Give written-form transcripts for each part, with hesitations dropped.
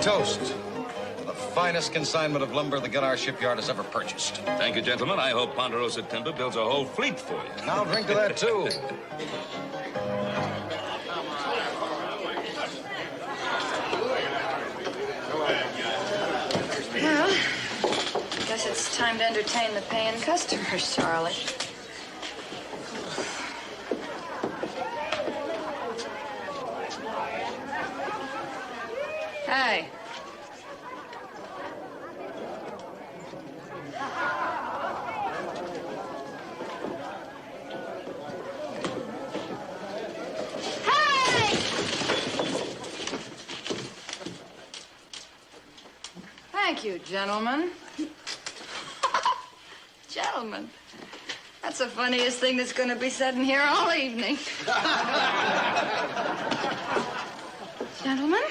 toast to the finest consignment of lumber the Gunnar shipyard has ever purchased. Thank you, gentlemen. I hope Ponderosa Timber builds a whole fleet for you. And I'll drink to that, too. Well, I guess it's time to entertain the paying customers, Charlie. Hey. Hey! Thank you, gentlemen. Gentlemen. That's the funniest thing that's going to be said in here all evening. Gentlemen,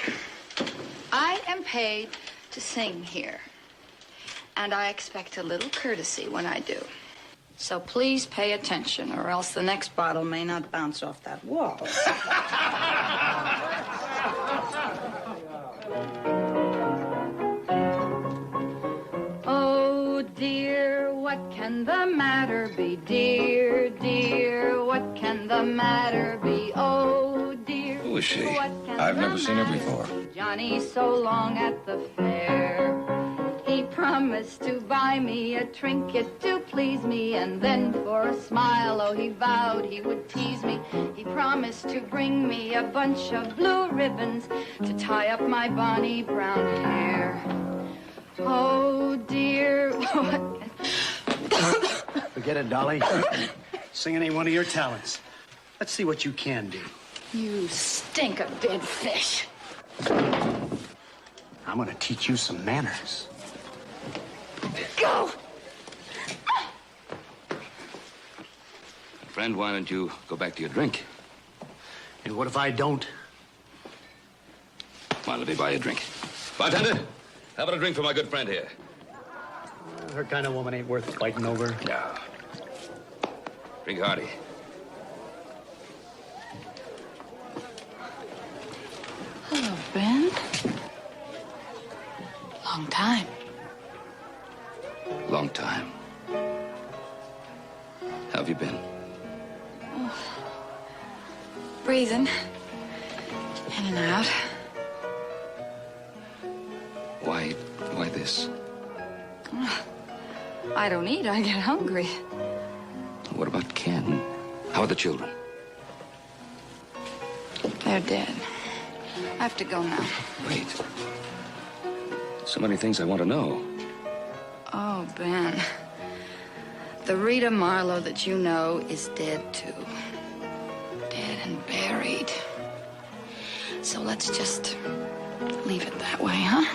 I am paid to sing here. And I expect a little courtesy when I do. So please pay attention, or else the next bottle may not bounce off that wall. Oh, dear, what can the matter be? Dear, dear, what can the matter be? Oh, dear. Who is she? I've never seen her before. Johnny's so long at the fair. He promised to buy me a trinket to please me, and then for a smile, oh, he vowed he would tease me. He promised to bring me a bunch of blue ribbons to tie up my bonny brown hair. Oh, dear, what... Forget it, Dolly. Sing any one of your talents. Let's see what you can do. You stink of dead fish. I'm gonna teach you some manners. Go! Friend, why don't you go back to your drink? And what if I don't? Come on, let me buy you a drink. Bartender, how about a drink for my good friend here? Her kind of woman ain't worth fighting over. No. Drink hearty. Hello, Ben. Long time. Long time. How have you been? Oh. Breathing. In and out. Why this? I don't eat, I get hungry. What about Ken? How are the children? They're dead. I have to go now. Wait. So many things I want to know. Oh, Ben. The Rita Marlowe that you know is dead, too. Dead and buried. So let's just leave it that way, huh?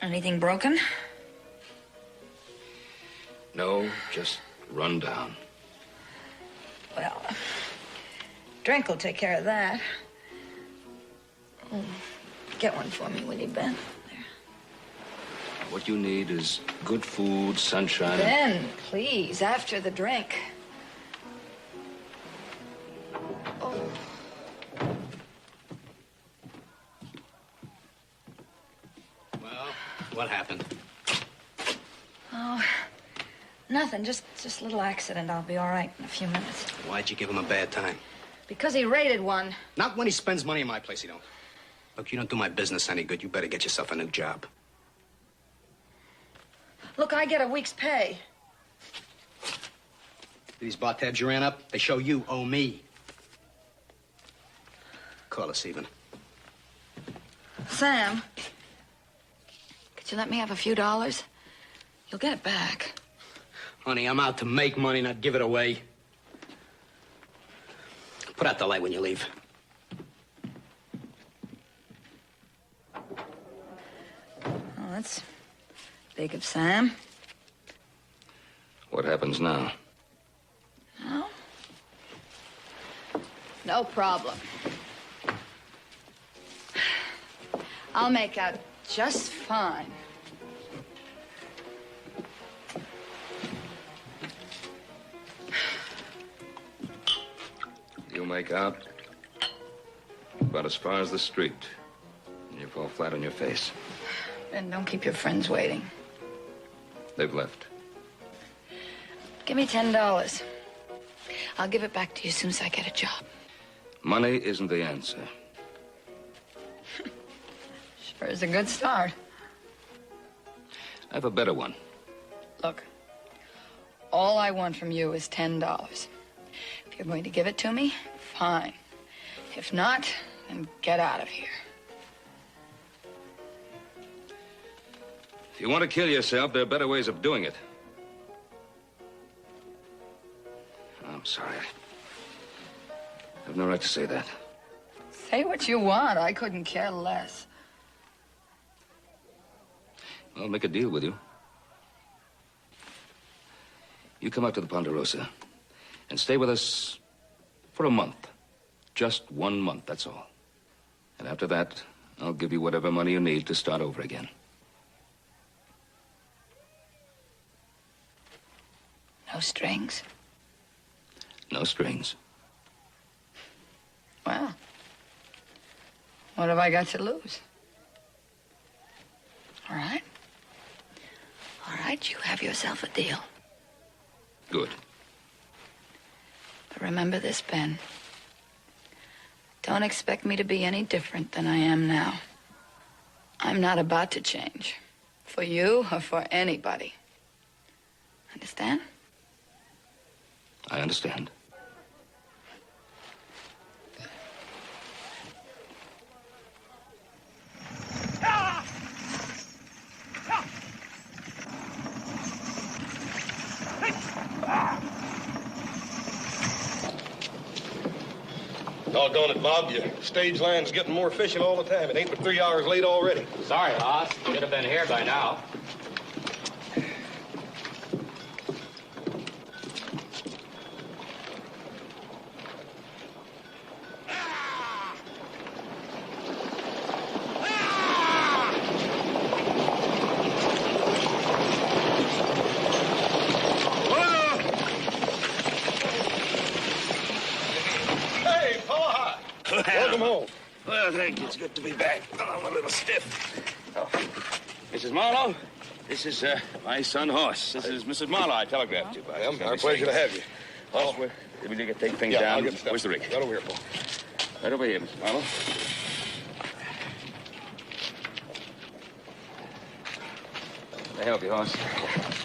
Anything broken? No, just run down. Well, drink will take care of that. Oh, get one for me, will you, Ben? There. What you need is good food, sunshine. Ben, please, after the drink. Oh. What happened? Oh, nothing. Just a little accident. I'll be all right in a few minutes. Why'd you give him a bad time? Because he raided one. Not when he spends money in my place, he don't. Look, you don't do my business any good. You better get yourself a new job. Look, I get a week's pay. These bar tabs you ran up, they show you owe me. Call us even. Sam, could you let me have a few dollars? You'll get it back. Honey, I'm out to make money, not give it away. Put out the light when you leave. Oh, that's big of Sam. What happens now? No? No problem. I'll make out just fine. You make out about as far as the street. And you fall flat on your face. And don't keep your friends waiting. They've left. Give me $10. I'll give it back to you as soon as I get a job. Money isn't the answer. Sure is a good start. I have a better one. Look, all I want from you is $10. If you're going to give it to me, fine. If not, then get out of here. If you want to kill yourself, there are better ways of doing it. I'm sorry. I have no right to say that. Say what you want. I couldn't care less. I'll make a deal with you. You come out to the Ponderosa and stay with us for a month. Just 1 month, that's all. And after that, I'll give you whatever money you need to start over again. No strings? No strings. Well, what have I got to lose? All right. All right, you have yourself a deal. Good. But remember this, Ben. Don't expect me to be any different than I am now. I'm not about to change. For you or for anybody. Understand? I understand. Doggone it, Bob. Your stage line's getting more efficient all the time. It ain't but 3 hours late already. Sorry, Hoss. Should have been here by now. Hey, Paul. Welcome home. Well, thank you. It's good to be back. Oh, I'm a little stiff. Oh. Mrs. Marlowe, this is my son, Hoss. This is Mrs. Marlowe. I telegraphed you. Our pleasure to have you. Hoss, where did we get take things Yeah, down? I'll get the stuff. Where's the rig? Right over here, Paul. Right over here, Mrs. Marlowe. Can I help you, Hoss?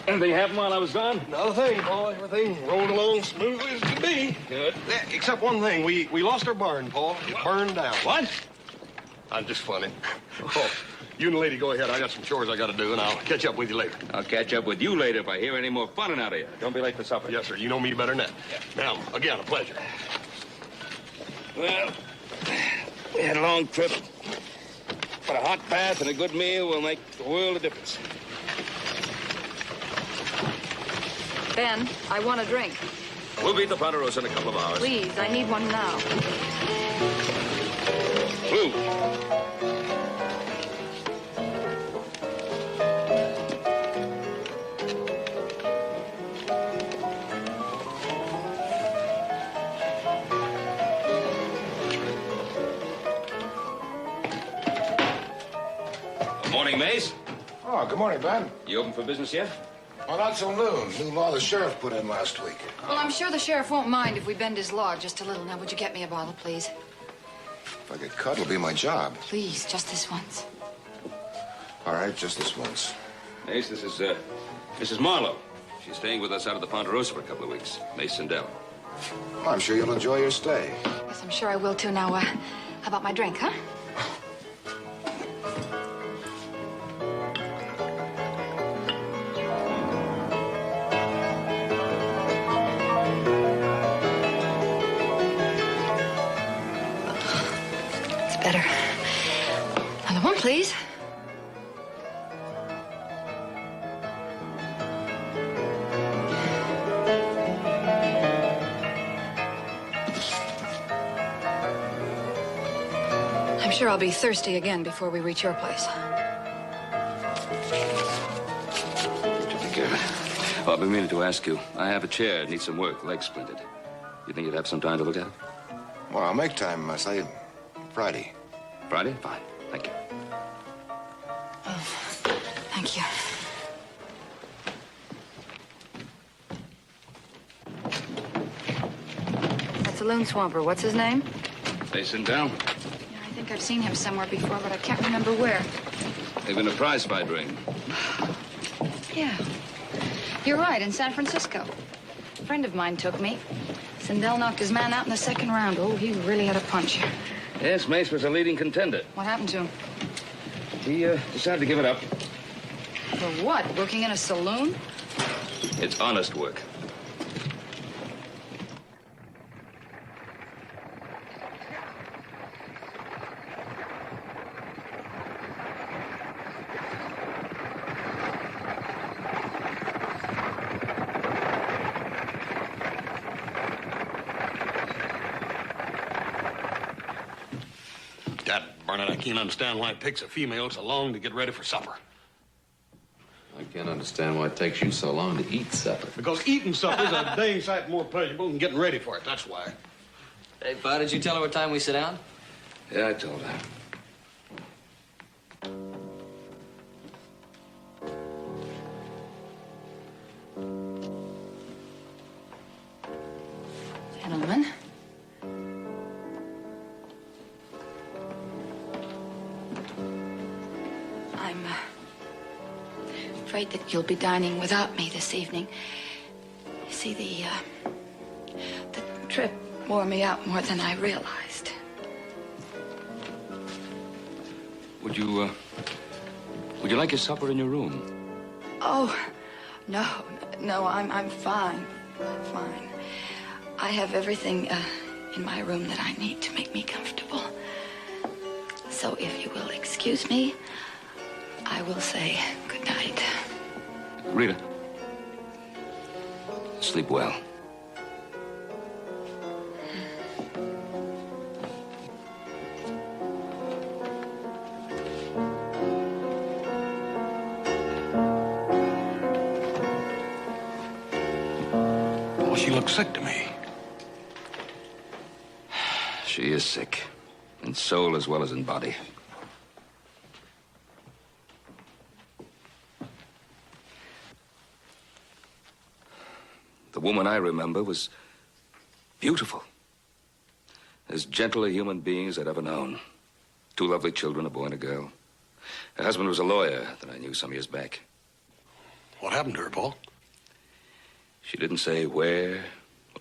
Anything happened while I was gone? Not a thing, Paul. Everything rolled along smoothly as could be. Good. Except one thing. We lost our barn, Paul. It burned down. What? I'm just funny. Oh, you and the lady go ahead. I got some chores I got to do, and I'll catch up with you later. I'll catch up with you later if I hear any more funning out of you. Don't be late for supper. Yes, sir. You know me better than that. Now, again, a pleasure. Well, we had a long trip. But a hot bath and a good meal will make the world of difference. Ben, I want a drink. We'll beat the Ponderosa in a couple of hours. Please, I need one now. Blue. Morning, Mace. Oh, good morning, Ben. You open for business yet? Well, not so noon. New law the sheriff put in last week. Well, I'm sure the sheriff won't mind if we bend his law just a little. Now, would you get me a bottle, please? If I get caught, it'll be my job. Please, just this once. All right, just this once. Mace, this is, Mrs. Marlowe. She's staying with us out of the Ponderosa for a couple of weeks. Mace Sindel. Well, I'm sure you'll enjoy your stay. Yes, I'm sure I will, too. Now, how about my drink, huh? It's better. Another one, please. I'm sure I'll be thirsty again before we reach your place. Take care of it. Oh, I've been meaning to ask you. I have a chair. It needs some work. Leg splintered. You think you'd have some time to look at it? Well, I'll make time, I say, Friday. Friday? Fine. Thank you. Oh, thank you. That's a loon swamper. What's his name? Mace Sindel. I think I've seen him somewhere before, but I can't remember where. They've been a prize fight ring. Yeah. You're right, in San Francisco. A friend of mine took me. Sindel knocked his man out in the second round. Oh, he really had a punch. Yes, Mace was a leading contender. What happened to him? He, decided to give it up. For what? Working in a saloon? It's honest work. Barnett, I can't understand why it takes a female so long to get ready for supper. I can't understand why it takes you so long to eat supper. Because eating supper's a dang sight more pleasurable than getting ready for it, that's why. Hey, Bud, did you tell her what time we sit down? Yeah, I told her. Gentlemen. I'm afraid that you'll be dining without me this evening. You see, the trip wore me out more than I realized. Would you like your supper in your room? Oh, no, I'm fine. I'm fine. I have everything in my room that I need to make me comfortable. So if you will excuse me, I will say good night. Rita, sleep well. Well, she looks sick to me. She is sick, in soul as well as in body. The woman I remember was beautiful. As gentle a human being as I'd ever known. 2 lovely children, a boy and a girl. Her husband was a lawyer that I knew some years back. What happened to her, Paul? She didn't say where,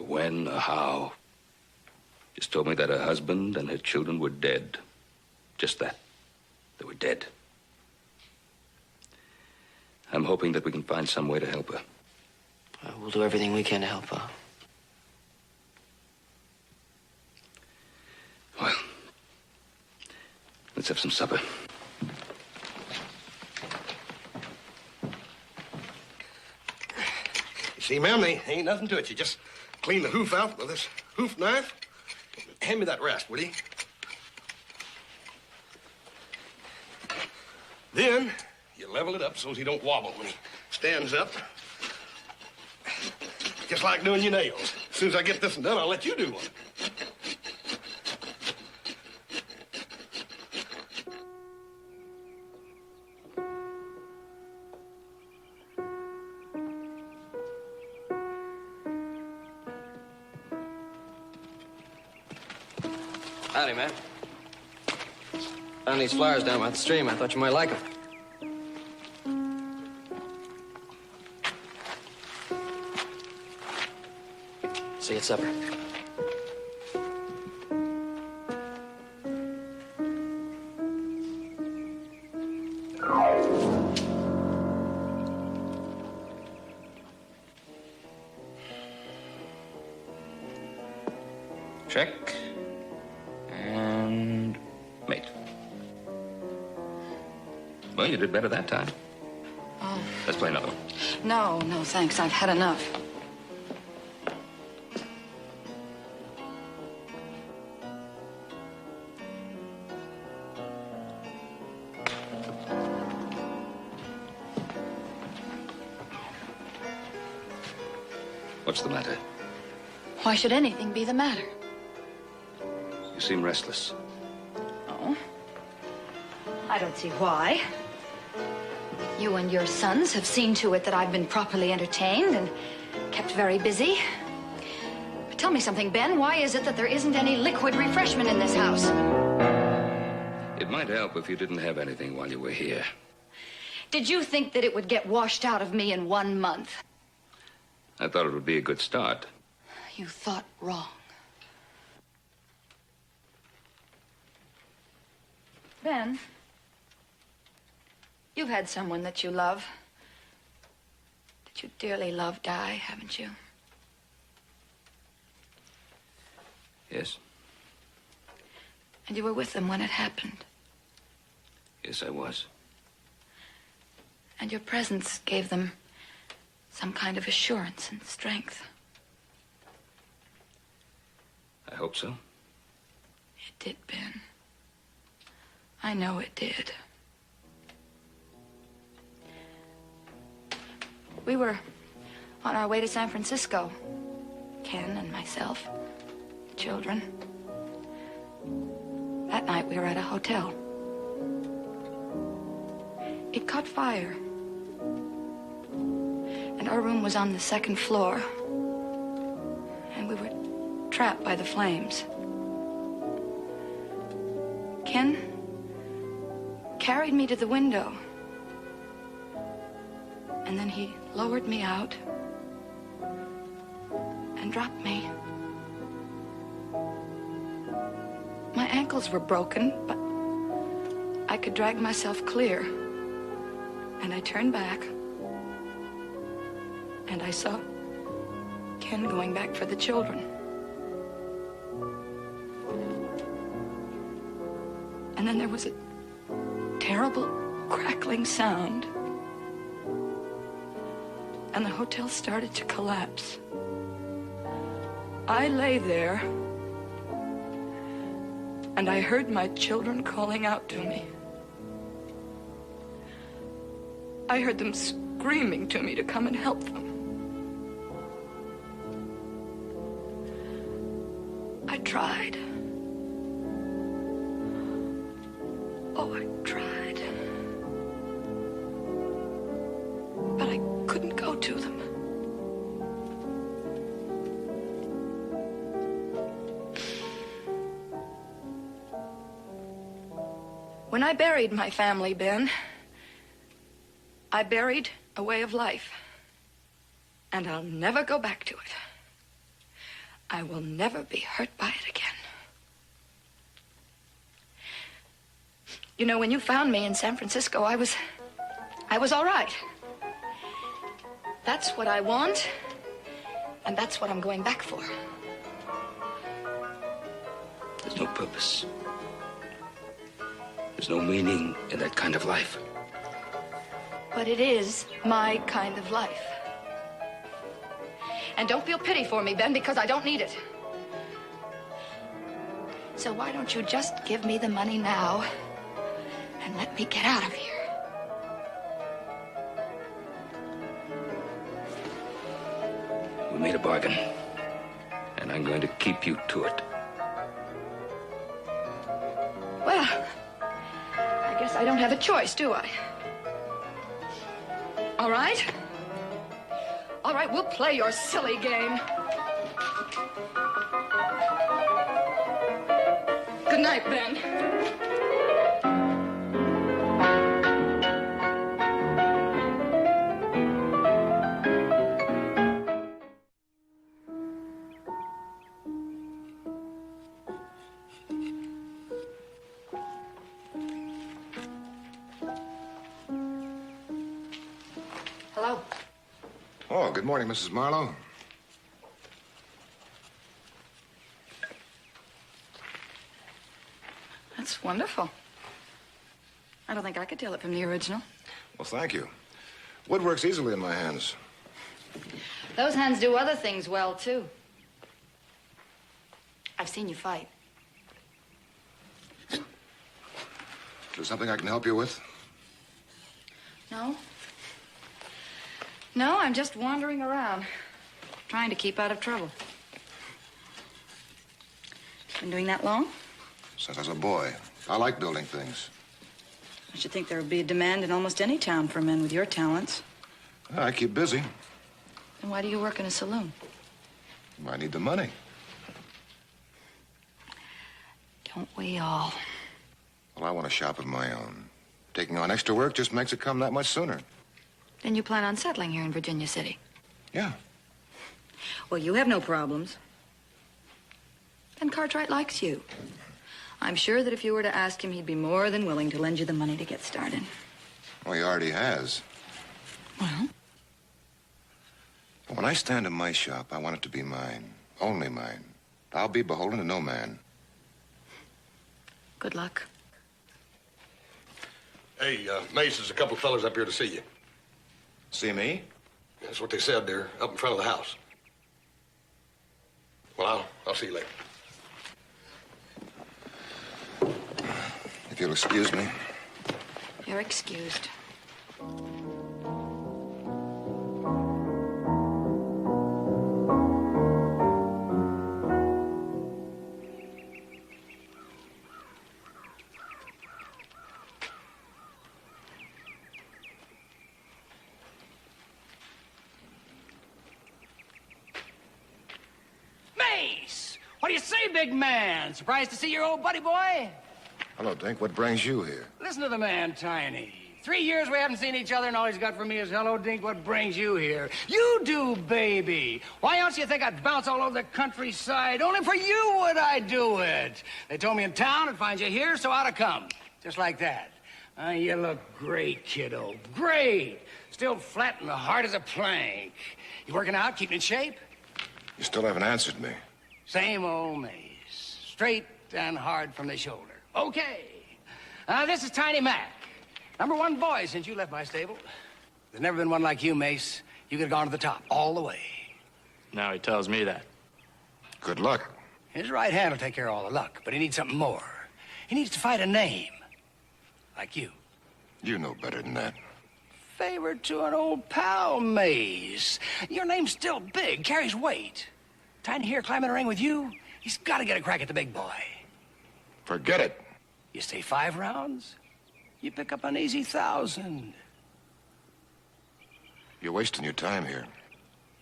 or when, or how. Just told me that her husband and her children were dead. Just that. They were dead. I'm hoping that we can find some way to help her. We'll do everything we can to help her. Well, let's have some supper. You see, ma'am, there ain't nothing to it. You just clean the hoof out with this hoof knife. Hand me that rasp, will you? Then you level it up so he don't wobble when he stands up. Just like doing your nails. As soon as I get this one done, I'll let you do one. Howdy, man. Found these flowers down by the stream. I thought you might like them. See you at supper. Check. And mate. Well, you did better that time. Oh. Let's play another one. No, no, thanks. I've had enough. What's the matter? Why should anything be the matter? You seem restless. Oh? I don't see why. You and your sons have seen to it that I've been properly entertained and kept very busy. But tell me something, Ben. Why is it that there isn't any liquid refreshment in this house? It might help if you didn't have anything while you were here. Did you think that it would get washed out of me in 1 month? I thought it would be a good start. You thought wrong. Ben, you've had someone that you love, that you dearly love, die, haven't you? Yes? And you were with them when it happened. Yes, I was. And your presence gave them some kind of assurance and strength. I hope so. It did, Ben. I know it did. We were on our way to San Francisco. Ken and myself, the children. That night we were at a hotel. It caught fire. And our room was on the 2nd floor. And we were trapped by the flames. Ken carried me to the window. And then he lowered me out and dropped me. My ankles were broken, but I could drag myself clear. And I turned back. And I saw Ken going back for the children. And then there was a terrible crackling sound. And the hotel started to collapse. I lay there, and I heard my children calling out to me. I heard them screaming to me to come and help them. I tried. Oh, I tried. But I couldn't go to them. When I buried my family, Ben, I buried a way of life. And I'll never go back to it. I will never be hurt by it again. You know, when you found me in San Francisco, I was all right. That's what I want, and that's what I'm going back for. There's no purpose. There's no meaning in that kind of life. But it is my kind of life. And don't feel pity for me, Ben, because I don't need it. So why don't you just give me the money now and let me get out of here? We made a bargain, and I'm going to keep you to it. Well, I guess I don't have a choice, do I? All right? All right, we'll play your silly game. Good night, Ben. Hello. Oh, good morning, Mrs. Marlowe. That's wonderful. I don't think I could tell it from the original. Well, thank you. Wood works easily in my hands. Those hands do other things well, too. I've seen you fight. Is there something I can help you with? No? No, I'm just wandering around, trying to keep out of trouble. Been doing that long? Since I was a boy. I like building things. I should think there would be a demand in almost any town for men with your talents. I keep busy. Then why do you work in a saloon? I need the money. Don't we all? Well, I want a shop of my own. Taking on extra work just makes it come that much sooner. Then you plan on settling here in Virginia City? Yeah. Well, you have no problems. Then Cartwright likes you. I'm sure that if you were to ask him, he'd be more than willing to lend you the money to get started. Well, he already has. Well? When I stand in my shop, I want it to be mine. Only mine. I'll be beholden to no man. Good luck. Hey, Mace, there's a couple fellas up here to see you. See me? That's what they said. They're up in front of the house. Well, I'll see you later. If you'll excuse me. You're excused. Mace! What do you say, big man? Surprised to see your old buddy boy? Hello, Dink. What brings you here? Listen to the man, Tiny. 3 years we haven't seen each other, and all he's got for me is, hello, Dink, what brings you here? You do, baby. Why else you think I'd bounce all over the countryside? Only for you would I do it. They told me in town I'd find you here, so I'd have come. Just like that. You look great, kiddo. Great. Still flat and hard as a plank. You working out, keeping in shape? You still haven't answered me. Same old Mace. Straight and hard from the shoulder. Okay. This is Tiny Mac. #1 boy since you left my stable. There's never been one like you, Mace. You could have gone to the top, all the way. Now he tells me that. Good luck. His right hand will take care of all the luck, but he needs something more. He needs to fight a name. Like you. You know better than that. Favor to an old pal, Mace. Your name's still big, carries weight. Tiny here climbing a ring with you, he's got to get a crack at the big boy. Forget it. You stay 5 rounds, you pick up an easy 1,000. You're wasting your time here.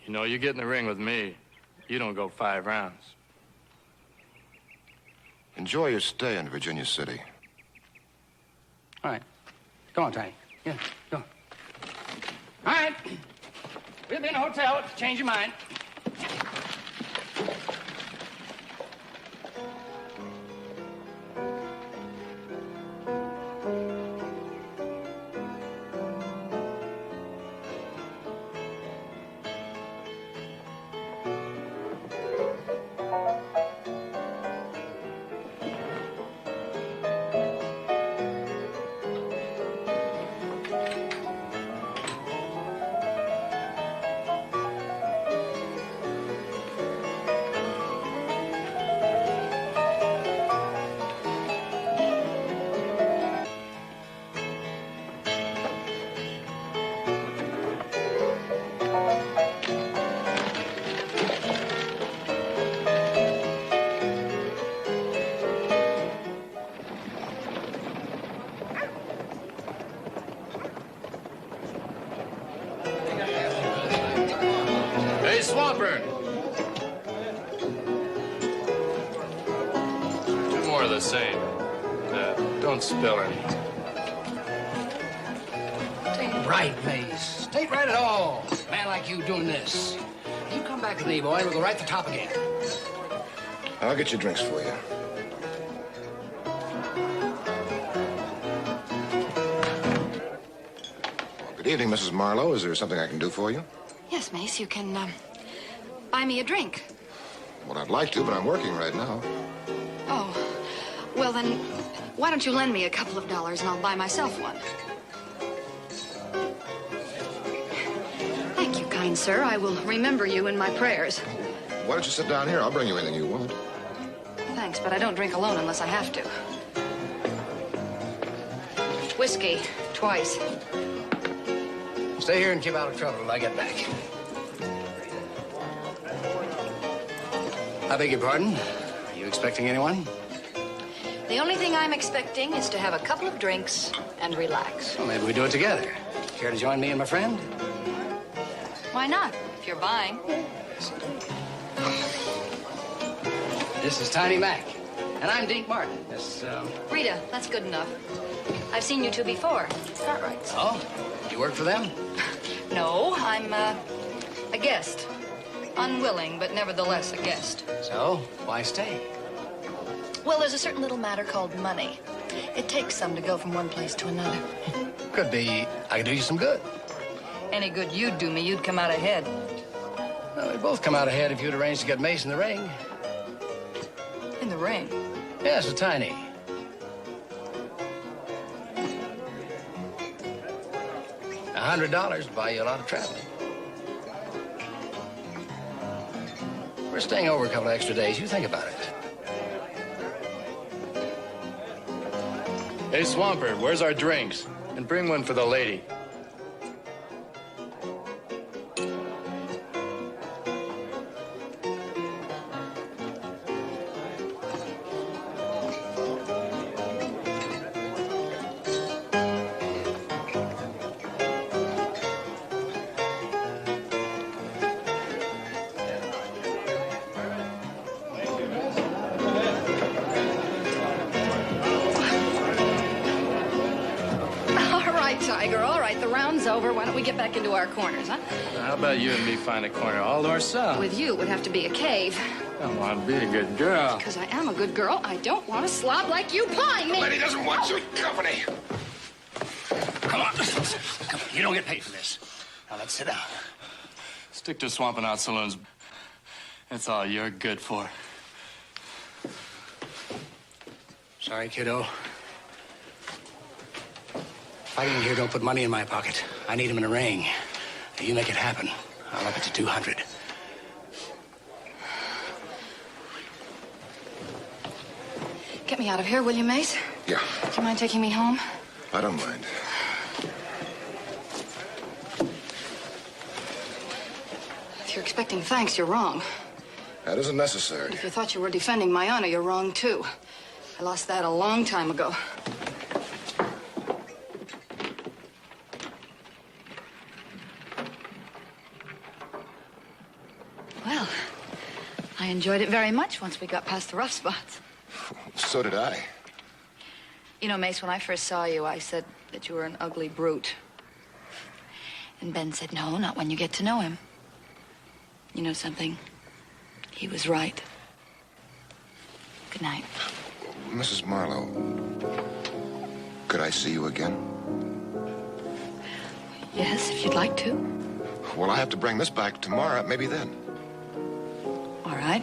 You know, you get in the ring with me, you don't go 5 rounds. Enjoy your stay in Virginia City. All right. Go on, Tiny. Yeah, go on. All right. We'll be in a hotel. Change your mind. Hey, Swamper. 2 more of the same. Don't spill any. Ain't right, Mace. Ain't right at all. A man like you doing this. You come back with me, boy, and we'll go right to the top again. I'll get your drinks for you. Well, good evening, Mrs. Marlowe. Is there something I can do for you? Yes, Mace, you can, buy me a drink. Well, I'd like to, but I'm working right now. Oh, well then, why don't you lend me a couple of dollars and I'll buy myself one? Thank you, kind sir. I will remember you in my prayers. Why don't you sit down here? I'll bring you anything you want. Thanks, but I don't drink alone unless I have to. Whiskey, twice. Stay here and keep out of trouble till I get back. I beg your pardon? Are you expecting anyone? The only thing I'm expecting is to have a couple of drinks and relax. Well, maybe we do it together. Care to join me and my friend? Why not, if you're buying? This is Tiny Mac. And I'm Deke Martin. Rita, that's good enough. I've seen you two before. Cartwrights. Oh? You work for them? No, I'm a guest. Unwilling, but nevertheless a guest. So, why stay? Well, there's a certain little matter called money. It takes some to go from one place to another. Could be I could do you some good. Any good you'd do me, you'd come out ahead. Well, we'd both come out ahead if you'd arranged to get Mace in the ring. In the ring? Yes, with Tiny. $100 buy you a lot of traveling. We're staying over a couple of extra days. You think about it. Hey, Swampert, where's our drinks? And bring one for the lady. Tiger, all right, the round's over. Why don't we get back into our corners, huh? How about you and me find a corner all to ourselves? With you, it would have to be a cave. Come on, be a good girl. Because I am a good girl, I don't want a slob like you pawing me. The lady doesn't want your company. Come on. Come on. You don't get paid for this. Now, let's sit down. Stick to swamping out saloons. That's all you're good for. Sorry, kiddo. Fighting here don't put money in my pocket. I need him in a ring. Now, you make it happen. I'll up it to 200. Get me out of here, will you, Mace? Yeah. Do you mind taking me home? I don't mind. If you're expecting thanks, you're wrong. That isn't necessary. If you thought you were defending my honor, you're wrong, too. I lost that a long time ago. Well, I enjoyed it very much once we got past the rough spots. So did I. You know, Mace, when I first saw you, I said that you were an ugly brute. And Ben said, no, not when you get to know him. You know something? He was right. Good night. Mrs. Marlowe, could I see you again? Yes, if you'd like to. Well, I have to bring this back tomorrow. Maybe then. All right.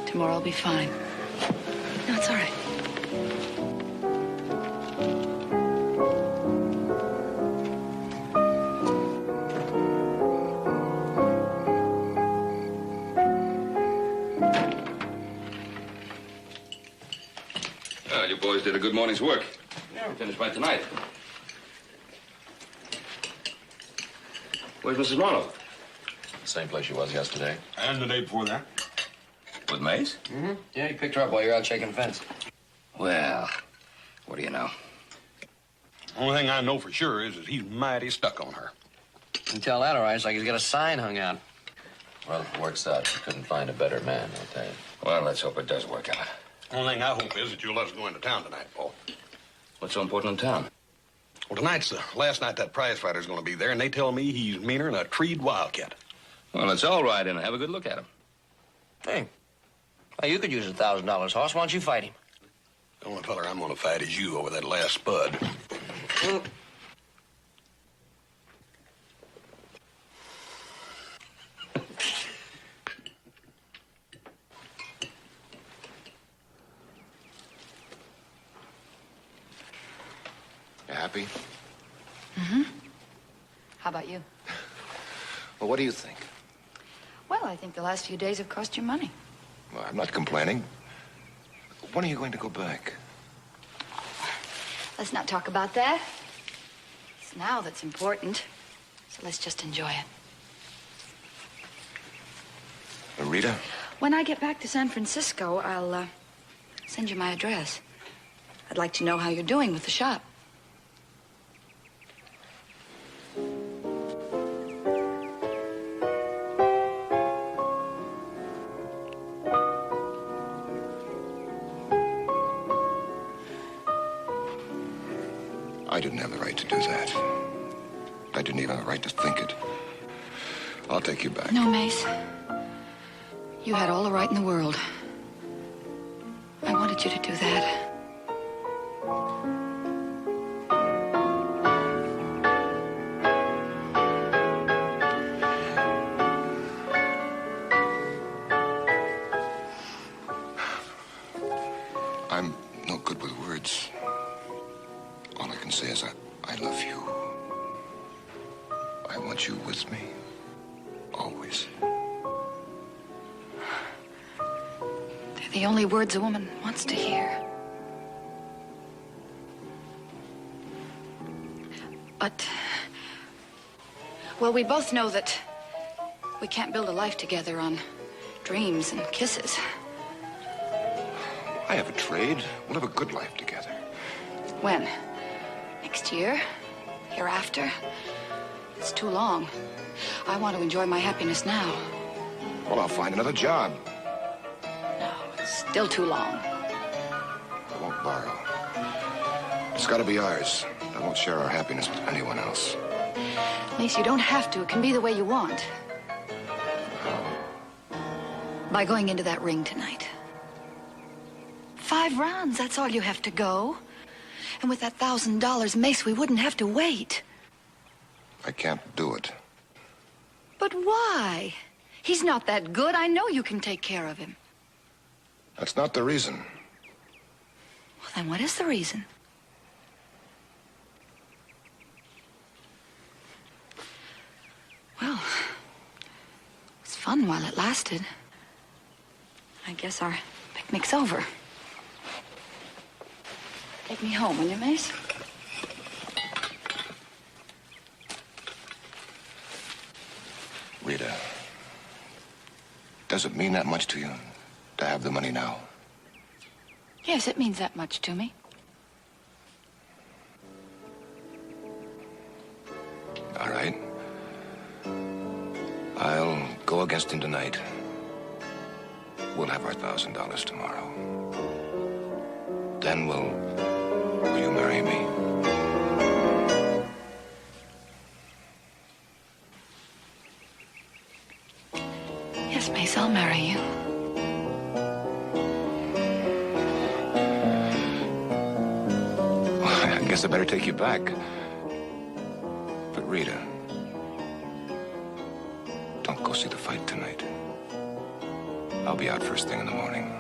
Tomorrow will be fine. No, it's all right. Well, you boys did a good morning's work. Yeah, we're finished by tonight. Where's Mrs. Marlowe? Same place she was yesterday. And the day before that. With Mace? Mm-hmm. Yeah, you picked her up while you're out checking the fence. Well, what do you know? Only thing I know for sure is that he's mighty stuck on her. You can tell that, all right. It's like he's got a sign hung out. Well, if it works out, you couldn't find a better man, I'll tell you. Well, let's hope it does work out. Only thing I hope is that you'll let us go into town tonight, Paul. What's so important in town? Well, tonight's the last night that prize fighter's going to be there, and they tell me he's meaner than a treed wildcat. Well, it's all right, and have a good look at him. Hey, well, you could use $1,000, Hoss. Why don't you fight him? The only feller I'm going to fight is you over that last spud. You happy? Mm-hmm. How about you? Well, what do you think? Well, I think the last few days have cost you money. Well, I'm not complaining. When are you going to go back? Let's not talk about that. It's now that's important. So let's just enjoy it. Rita? When I get back to San Francisco, I'll send you my address. I'd like to know how you're doing with the shop. I didn't have the right to do that. I didn't even have the right to think it. I'll take you back. No, Mace. You had all the right in the world. I wanted you to do that. I'm no good with words. All I can say is I love you. I want you with me. Always. They're the only words a woman wants to hear. But, well, we both know that we can't build a life together on dreams and kisses. I have a trade. We'll have a good life together. When? Next year? Hereafter? It's too long. I want to enjoy my happiness now. Well, I'll find another job. No, it's still too long. I won't borrow. It's got to be ours. I won't share our happiness with anyone else. Mace, you don't have to. It can be the way you want. By going into that ring tonight. 5 rounds, that's all you have to go. And with that $1,000, Mace, we wouldn't have to wait. I can't do it. But why? He's not that good. I know you can take care of him. That's not the reason. Well, then what is the reason? Well, it was fun while it lasted. I guess our picnic's over. Take me home, will you, Mace? Rita, does it mean that much to you to have the money now? Yes, it means that much to me. All right. I'll go against him tonight. We'll have our $1,000 tomorrow. Then will you marry me? Yes, Mace, I'll marry you. Well, I guess I better take you back. But Rita, don't go see the fight tonight. I'll be out first thing in the morning.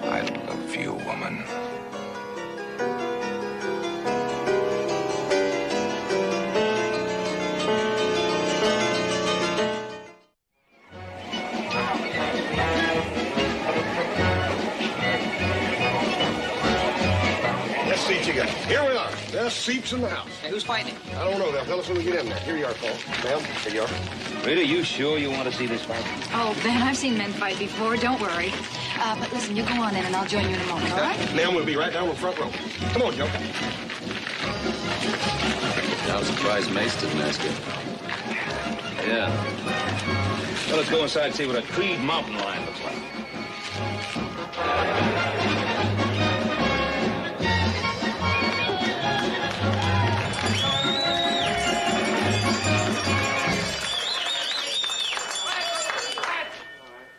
I love you, woman. Best seats you got. Here we are. Best seats in the house. Hey, who's fighting? I don't know. They'll tell us when we get in there. Here you are, Paul. Ma'am, here you are. Rita, you sure you want to see this fight? Oh, Ben, I've seen men fight before. Don't worry. But listen, you go on in, and I'll join you in a moment, all right? Ma'am, we'll be right down in the front row. Come on, Joe. I'm surprised Mace didn't ask you. Yeah. Well, let's go inside and see what a treed mountain lion looks like.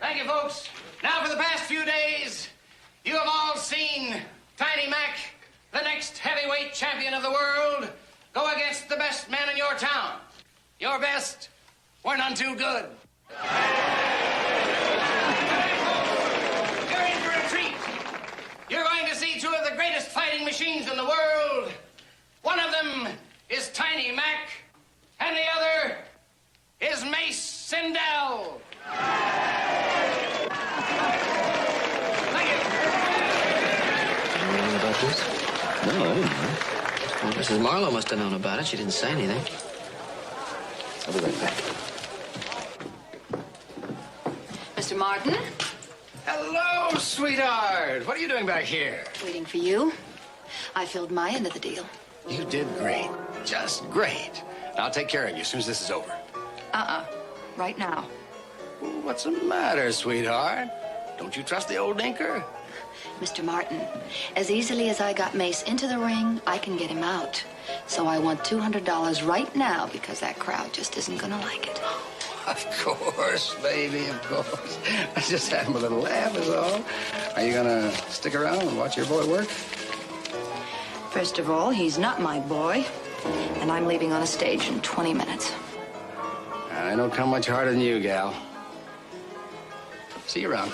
Thank you, folks. Now, for the past few days, you have all seen Tiny Mac, the next heavyweight champion of the world, go against the best men in your town. Your best were none too good. You're in for a treat. You're going to see two of the greatest fighting machines in the world. One of them is Tiny Mac, and the other is Mace Sindel. About this? No, I didn't know. Well, Mrs. Marlowe must have known about it. She didn't say anything. I'll be right back. Mr. Martin? Hello, sweetheart. What are you doing back here? Waiting for you. I filled my end of the deal. You did great. Just great. I'll take care of you as soon as this is over. Right now. What's the matter, sweetheart? Don't you trust the old dinker? Mr. Martin, as easily as I got Mace into the ring, I can get him out. So I want $200 right now because that crowd just isn't going to like it. Of course, baby, of course. I was just having a little laugh is all. Are you gonna stick around and watch your boy work? First of all, he's not my boy, and I'm leaving on a stage in 20 minutes. I don't come much harder than you, gal. See you around.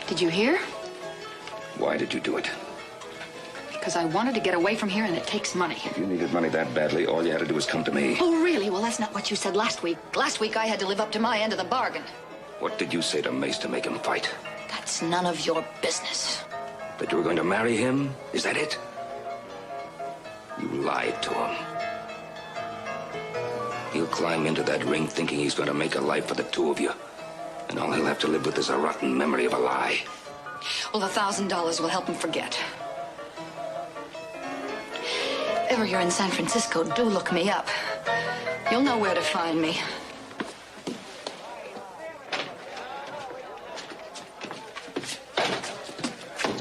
Did you hear? Why did you do it? Because I wanted to get away from here, and it takes money. If you needed money that badly, all you had to do was come to me. Oh, really? Well, that's not what you said last week. Last week, I had to live up to my end of the bargain. What did you say to Mace to make him fight? That's none of your business. That you were going to marry him? Is that it? You lied to him. He'll climb into that ring thinking he's going to make a life for the two of you. And all he'll have to live with is a rotten memory of a lie. Well, $1,000 will help him forget. If ever you're in San Francisco, do look me up. You'll know where to find me.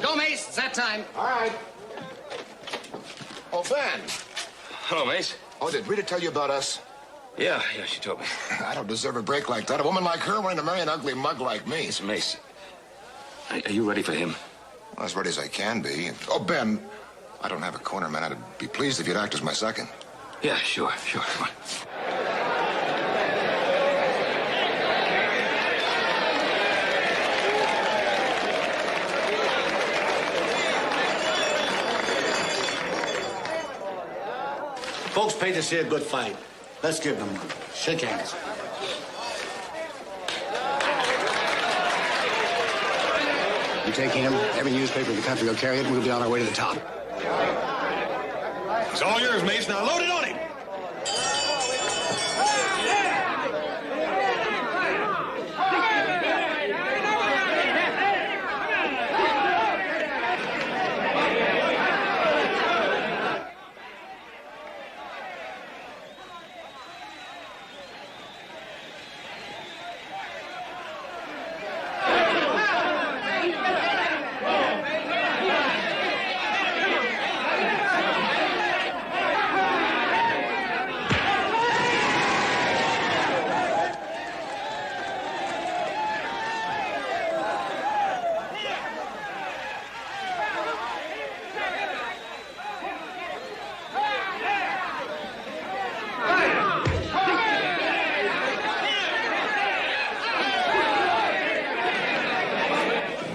Go, Mace. It's that time. All right. Oh, Ben. Hello, Mace. Oh, did Rita tell you about us? Yeah, she told me. I don't deserve a break like that. A woman like her wanting to marry an ugly mug like me. Listen, Mace, are you ready for him? Well, as ready as I can be. Oh, Ben, I don't have a corner man. I'd be pleased if you'd act as my second. Yeah, sure. Come on. Folks paid to see a good fight. Let's give them one. Shake hands. You take him, every newspaper in the country will carry it, and we'll be on our way to the top. It's all yours, Mace. Now load it on him.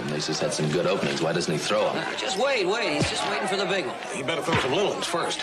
Mace has had some good openings. Why doesn't he throw them? Just wait. He's just waiting for the big one. He better throw some little ones first.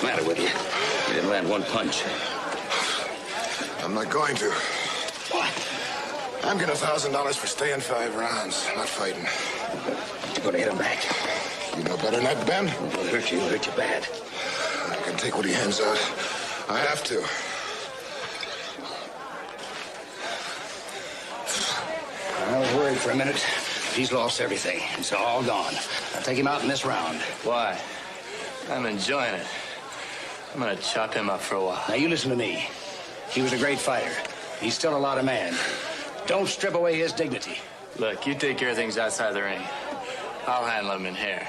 What's the matter with you? You didn't land one punch. I'm not going to. I'm getting $1,000 for staying 5 rounds, not fighting. You're going to hit him back. You know better than that, Ben? It'll hurt you. It'll hurt you bad. I can take what he hands out. I have to. I was worried for a minute. He's lost everything. It's all gone. I'll take him out in this round. Why? I'm enjoying it. I'm gonna chop him up for a while. Now, you listen to me. He was a great fighter. He's still a lot of man. Don't strip away his dignity. Look, you take care of things outside the ring. I'll handle him in here.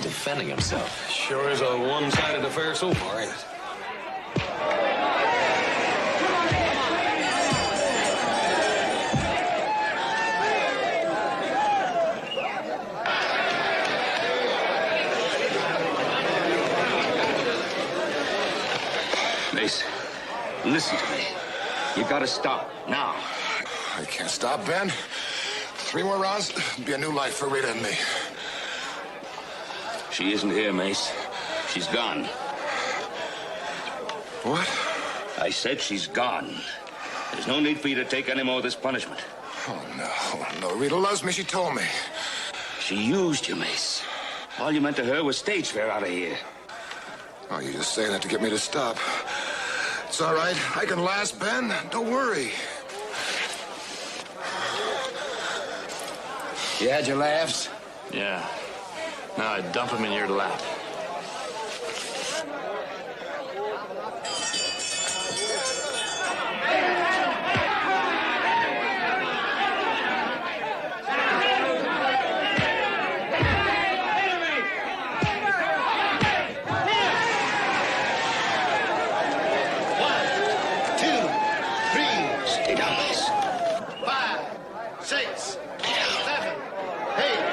Defending himself. Sure is a one-sided affair so far, ain't it? Mace, listen to me. You gotta stop now. I can't stop, Ben. 3 more rounds, it'll be a new life for Rita and me. She isn't here, Mace. She's gone. What? I said she's gone. There's no need for you to take any more of this punishment. Oh, no. Rita loves me, she told me. She used you, Mace. All you meant to her was stage fare out of here. Oh, you're just saying that to get me to stop. It's all right. I can last, Ben. Don't worry. You had your laughs? Yeah. Now I dump him in your lap. Stay down, Mace. 5, 6, 7, 8.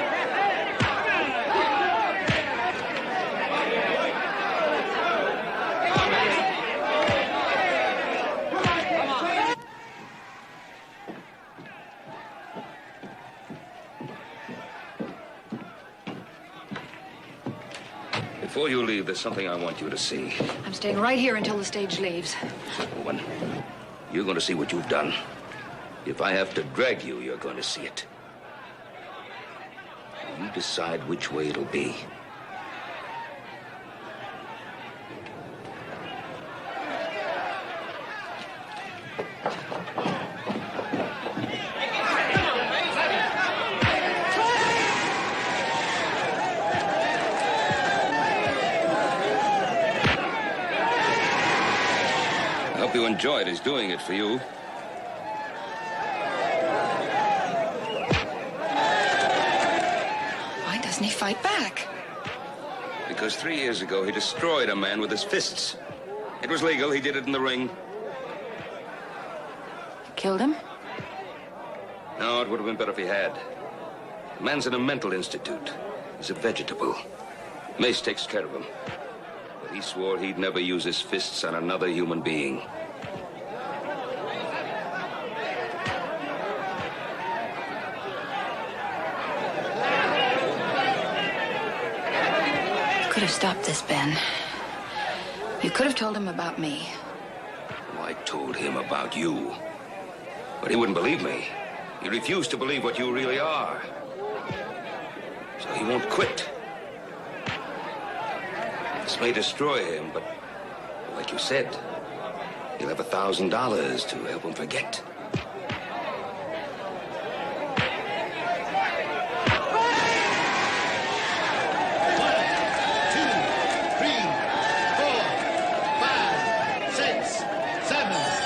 Before you leave, there's something I want you to see. I'm staying right here until the stage leaves. Woman, you're going to see what you've done. If I have to drag you, you're going to see it. You decide which way it'll be. I hope you enjoyed his doing it for you. Why doesn't he fight back? Because 3 years ago, he destroyed a man with his fists. It was legal. He did it in the ring. Killed him? No, it would have been better if he had. The man's in a mental institute. He's a vegetable. Mace takes care of him. But he swore he'd never use his fists on another human being. You could have stopped this, Ben. You could have told him about me. Oh, I told him about you. But he wouldn't believe me. He refused to believe what you really are. So he won't quit. This may destroy him, but like you said, he'll have $1,000 to help him forget. One, 2, 3, 4, 5, 6, 7.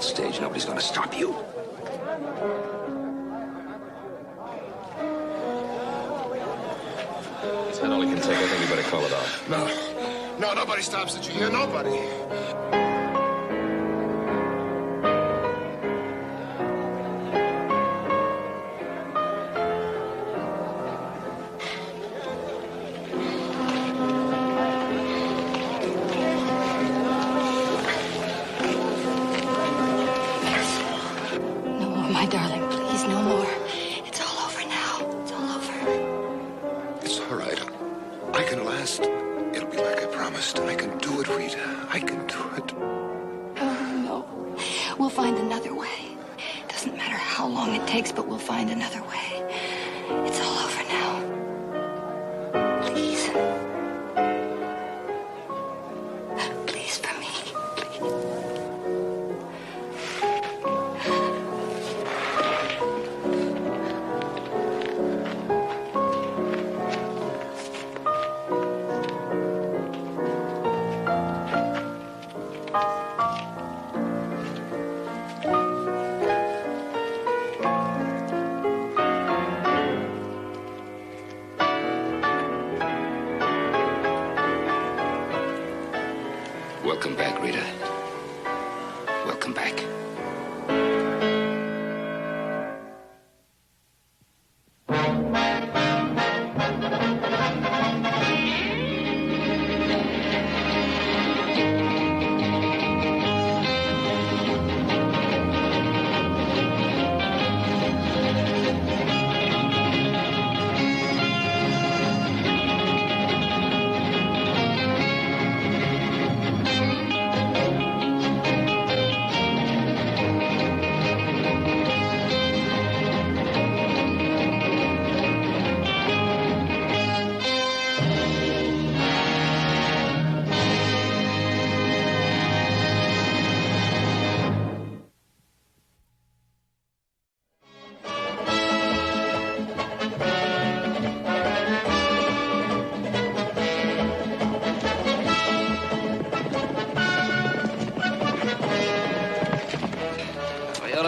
that stage, nobody's gonna stop you. Is that all he can take? I think we better call it off. No, nobody stops it, you hear? Nobody. No more, my darling, please, no more. It's all over now. It's all over. It's all right. I can last. It'll be like I promised. I can do it, Rita. I can do it. Oh, no. We'll find another way. Doesn't matter how long it takes, but we'll find another way. It's all over now. Please. Please, for me. Please. Welcome back, Rita. Welcome back.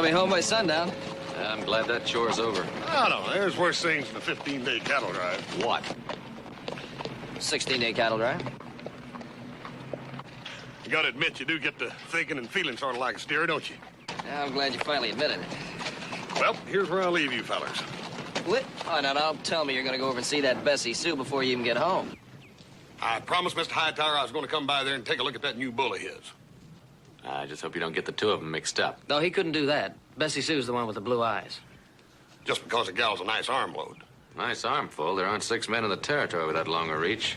Be home by sundown. I'm glad that chore's over. I don't know. There's worse things than a 15-day cattle drive. What? 16-day cattle drive. You gotta admit, you do get to thinking and feeling sort of like a steer, don't you? Yeah, I'm glad you finally admitted it. Well, here's where I'll leave you fellers. What? Oh, now, tell me you're gonna go over and see that Bessie Sue before you even get home. I promised Mr. Hightower I was going to come by there and take a look at that new bull of his. I just hope you don't get the two of them mixed up. No, he couldn't do that. Bessie Sue's the one with the blue eyes. Just because the gal's a nice armload. Nice armful. There aren't 6 men in the territory with that long a reach.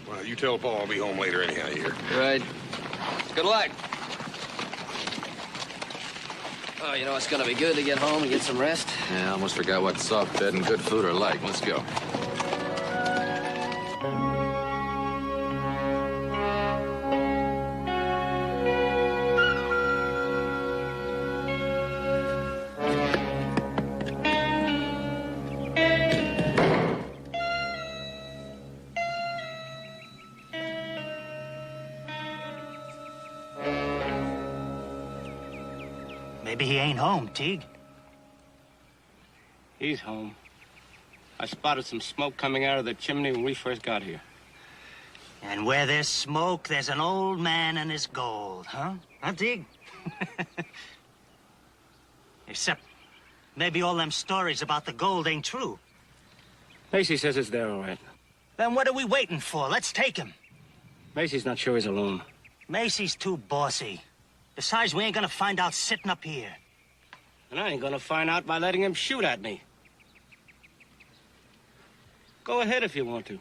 Well, you tell Paul I'll be home later anyhow, you hear? Right. Good luck. Oh, you know, it's gonna be good to get home and get some rest. Yeah, I almost forgot what soft bed and good food are like. Let's go. Maybe he ain't home, Teague. He's home. I spotted some smoke coming out of the chimney when we first got here. And where there's smoke, there's an old man and his gold, huh? Huh, Teague? Except maybe all them stories about the gold ain't true. Macy says it's there, all right. Then what are we waiting for? Let's take him. Macy's not sure he's alone. Macy's too bossy. Besides, we ain't gonna find out sitting up here. And I ain't gonna find out by letting him shoot at me. Go ahead if you want to.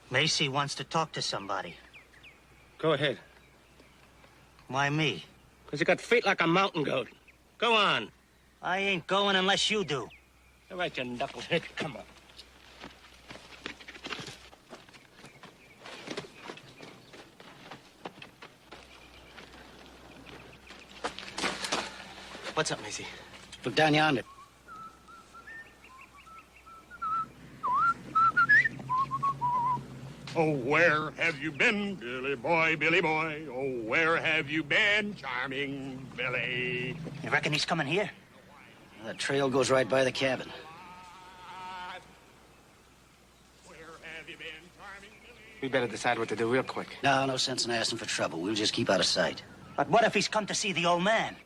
Macy wants to talk to somebody. Go ahead. Why me? Because you got feet like a mountain goat. Go on. I ain't going unless you do. All right, you knucklehead. Come on. What's up, Macy? Look down yonder. Oh, where have you been, Billy boy, Billy boy? Oh, where have you been, charming Billy? You reckon he's coming here? The trail goes right by the cabin. We better decide what to do real quick. No sense in asking for trouble. We'll just keep out of sight. But what if he's come to see the old man?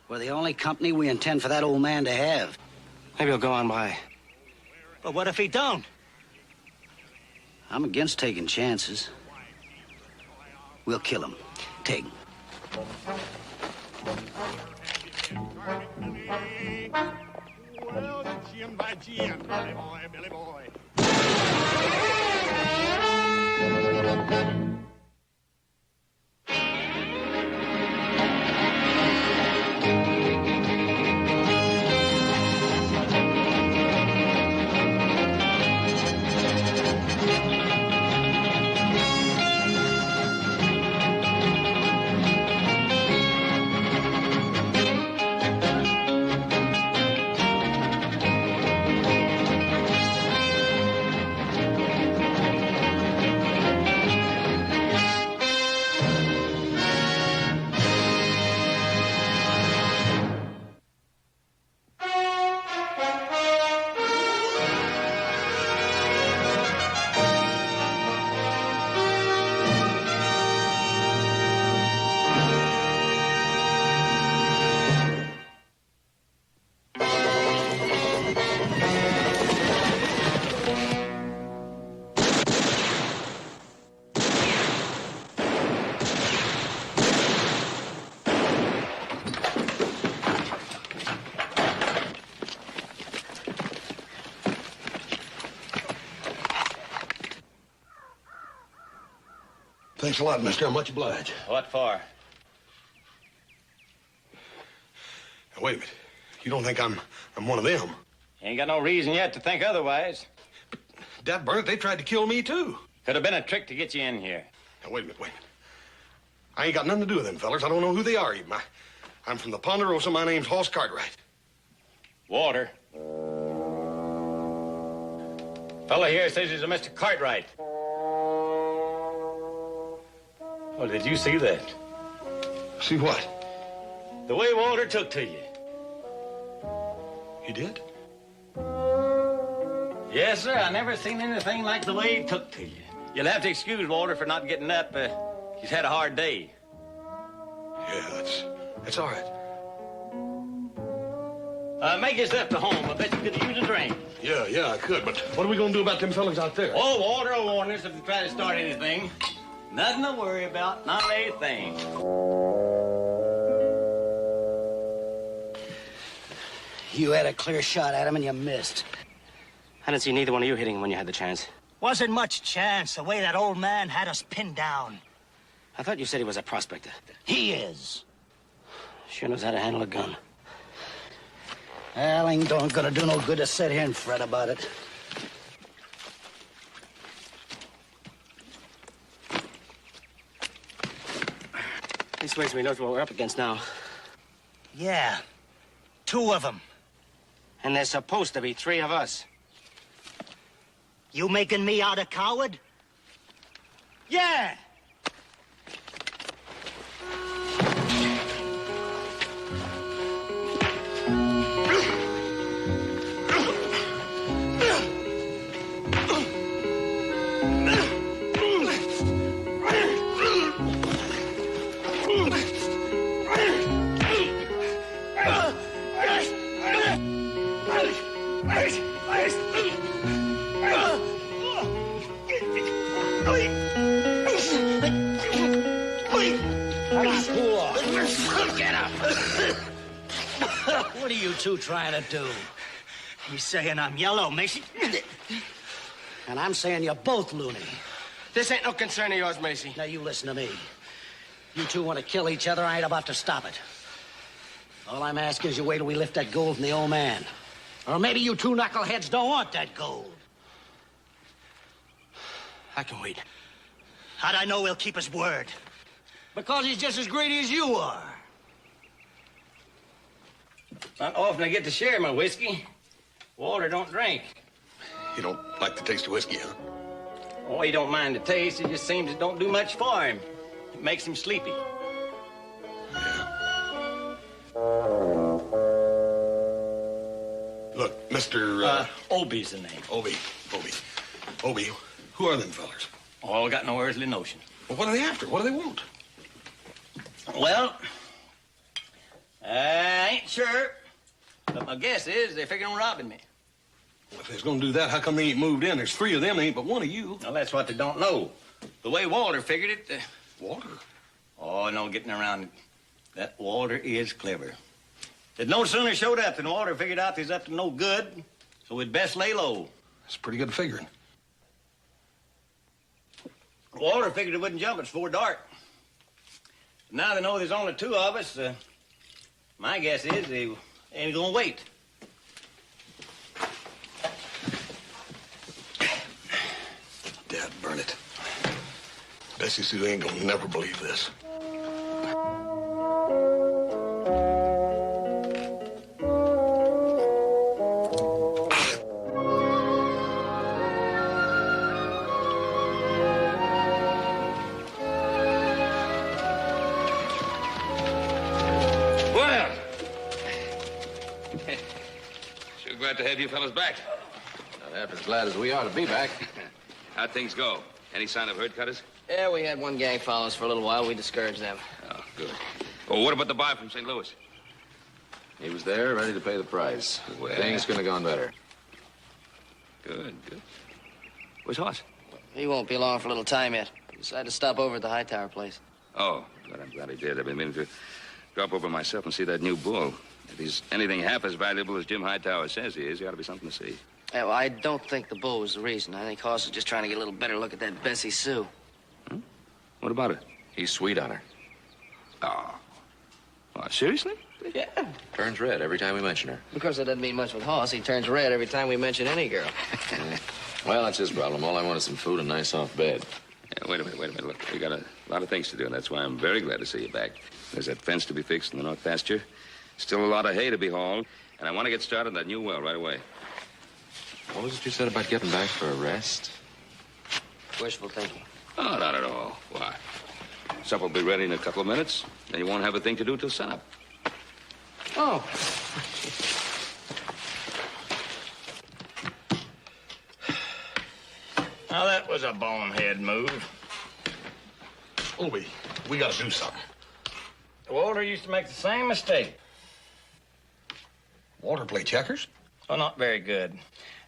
We're the only company we intend for that old man to have. Maybe he'll go on by. But what if he don't? I'm against taking chances. We'll kill him. Take him. Well, Jim by Jim, Billy boy, Billy boy. Thanks a lot, mister. Much obliged. What for? Now, wait a minute. You don't think I'm one of them? You ain't got no reason yet to think otherwise. Dad burn it, they tried to kill me, too. Could have been a trick to get you in here. Now, wait a minute. I ain't got nothing to do with them fellers. I don't know who they are even. I'm from the Ponderosa. My name's Hoss Cartwright. Walter. Fella here says he's a Mr. Cartwright. Well, did you see that? See what? The way Walter took to you. He did? Yes, sir. I never seen anything like the way he took to you. You'll have to excuse Walter for not getting up. He's had a hard day. Yeah, that's all right. Make yourself to home. I bet you could use a drink. Yeah, I could, but what are we gonna do about them fellas out there? Oh, Walter will warn us if we try to start anything. Nothing to worry about, not a thing. You had a clear shot at him and you missed. I didn't see neither one of you hitting him when you had the chance. Wasn't much chance, the way that old man had us pinned down. I thought you said he was a prospector. He is. Sure knows how to handle a gun. Well, ain't gonna do no good to sit here and fret about it. Leastways, we knows what we're up against now. Yeah, 2 of them. And there's supposed to be 3 of us. You making me out a coward? Yeah! What are you 2 trying to do? He's saying I'm yellow, Macy. And I'm saying you're both loony. This ain't no concern of yours, Macy. Now, you listen to me. You 2 want to kill each other, I ain't about to stop it. All I'm asking is you wait till we lift that gold from the old man. Or maybe you 2 knuckleheads don't want that gold. I can wait. How'd I know he'll keep his word? Because he's just as greedy as you are. Not often I get to share my whiskey. Walter don't drink. You don't like the taste of whiskey, huh? Oh, he don't mind the taste. It just seems it don't do much for him. It makes him sleepy. Look, Mr. Obie's the name. Obie. Who are them fellers? All got no earthly notion. Well, what are they after? What do they want? Well, I ain't sure. But my guess is they're figuring on robbing me. Well, if they're gonna do that, how come they ain't moved in? There's 3 of them, ain't but 1 of you. Well, that's what they don't know. The way Walter figured it... Walter? Oh, no getting around it. That Walter is clever. They'd no sooner showed up than Walter figured out he's up to no good, so we'd best lay low. That's pretty good figuring. Walter figured it wouldn't jump us before dark. Now they know there's only 2 of us. My guess is they ain't gonna wait. Dad, burn it. Bessie Sue ain't gonna never believe this. Well, sure glad to have you fellas back. Not half as glad as we are to be back. How'd things go? Any sign of herd cutters? Yeah, we had one gang follow us for a little while. We discouraged them. Oh, good. Oh, what about the buy from St. Louis? He was there, ready to pay the price. Well. Things couldn't have gone better. Good. Where's Hoss? He won't be along for a little time yet. He decided to stop over at the Hightower place. Oh, good. I'm glad he did. I've been meaning to drop over myself and see that new bull. If he's anything half as valuable as Jim Hightower says he is, he ought to be something to see. Yeah, well, I don't think the bull was the reason. I think Hoss is just trying to get a little better look at that Bessie Sue. Hmm? What about it? He's sweet on her. Oh, seriously? Yeah. Turns red every time we mention her. Of course, that doesn't mean much with Hoss. He turns red every time we mention any girl. Well, that's his problem. All I want is some food and a nice soft bed. Yeah, wait a minute. Look, we got a lot of things to do, and that's why I'm very glad to see you back. There's that fence to be fixed in the north pasture. Still a lot of hay to be hauled, and I want to get started on that new well right away. What was it you said about getting back for a rest? Wishful thinking. Oh, not at all. Why? Supper will be ready in a couple of minutes. Then you won't have a thing to do till sunup. Oh. Now, that was a bonehead move. Obie, we gotta do something. Walter used to make the same mistake. Walter play checkers? Well, not very good.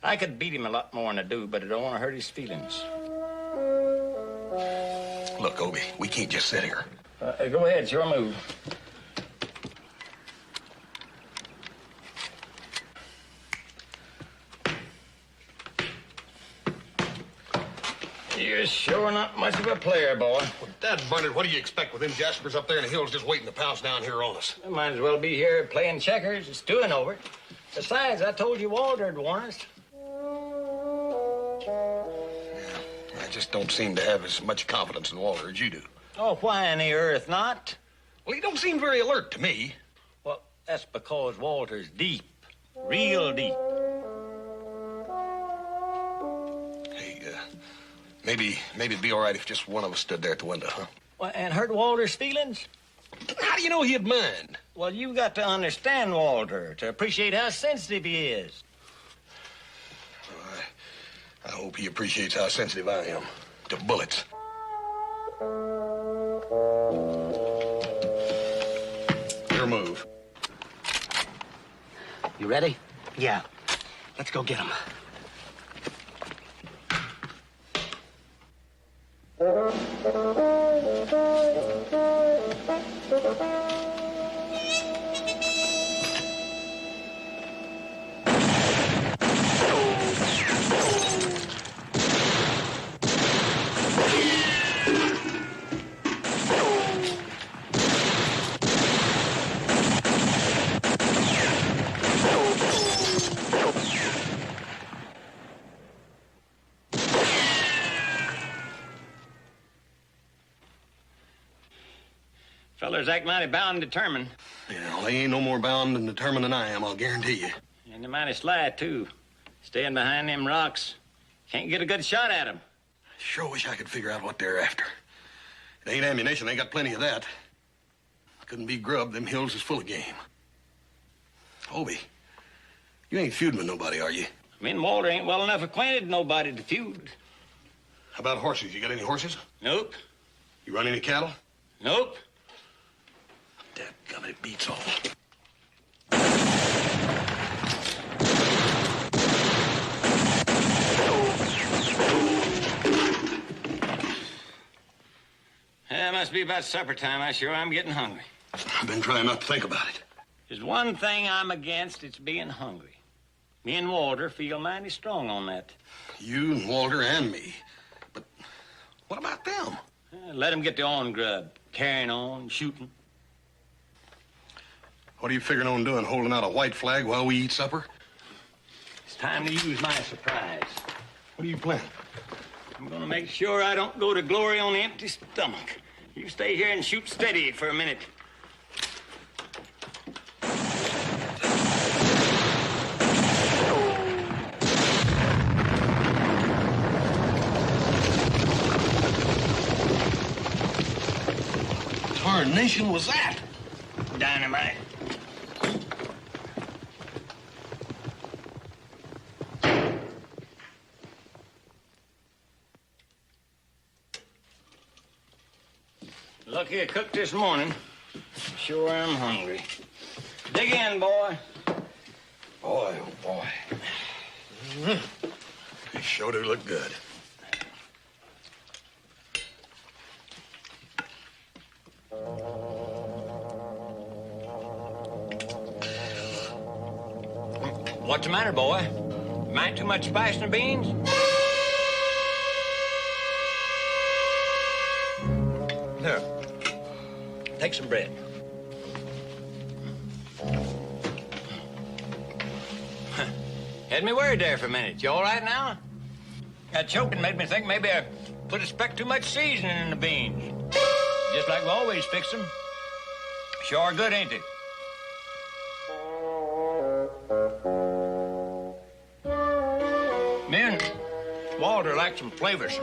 I could beat him a lot more than I do, but I don't want to hurt his feelings. Look, Obie, we can't just sit here. Go ahead, it's your move. You're sure not much of a player, boy. Well, Dad Bernard, what do you expect with them Jaspers up there in the hills just waiting to pounce down here on us? We might as well be here playing checkers, stewing over it. Besides, I told you Walter'd warn us. I just don't seem to have as much confidence in Walter as you do. Oh, why on the earth not? Well, he don't seem very alert to me. Well, that's because Walter's deep. Real deep. Hey, maybe it'd be all right if just one of us stood there at the window, huh? Well, and hurt Walter's feelings? How do you know he'd mind? Well, you got to understand Walter to appreciate how sensitive he is. I hope he appreciates how sensitive I am to bullets. Your move. You ready? Yeah. Let's go get him. Feller Fellers act mighty bound and determined. Yeah, well, they ain't no more bound and determined than I am, I'll guarantee you. And they're mighty sly, too. Staying behind them rocks. Can't get a good shot at them. Sure wish I could figure out what they're after. It ain't ammunition, they got plenty of that. Couldn't be grub, them hills is full of game. Obie, you ain't feuding with nobody, are you? Me and Walter ain't well enough acquainted with nobody to feud. How about horses? You got any horses? Nope. You run any cattle? Nope. Dadgummit, it beats all. Yeah, it must be about supper time. I'm getting hungry. I've been trying not to think about it. There's one thing I'm against, it's being hungry. Me and Walter feel mighty strong on that. You and Walter and me. But what about them? Let them get their own grub. Carrying on, shooting. What are you figuring on doing, holding out a white flag while we eat supper? It's time to use my surprise. What are you planning? I'm gonna make sure I don't go to glory on an empty stomach. You stay here and shoot steady for a minute. Tarnation was that? Dynamite. Look here, cooked this morning. Sure am hungry. Dig in, boy. Boy, oh boy. They sure do look good. What's the matter, boy? Might too much spice in the beans? Here. Take some bread. Had me worried there for a minute. You all right now? That choking made me think maybe I put a speck too much seasoning in the beans. Just like we always fix them. Sure good, ain't they? Me and Walter like some flavors.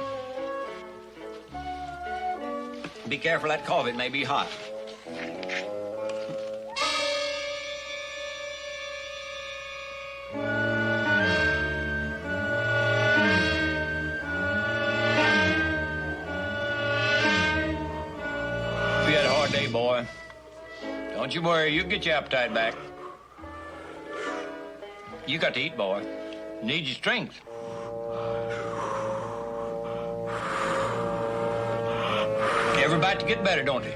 Be careful that coffee, it may be hot. If you had a hard day, boy, don't you worry, you'll get your appetite back. You got to eat, boy. You need your strength. Every bite to get better, don't he?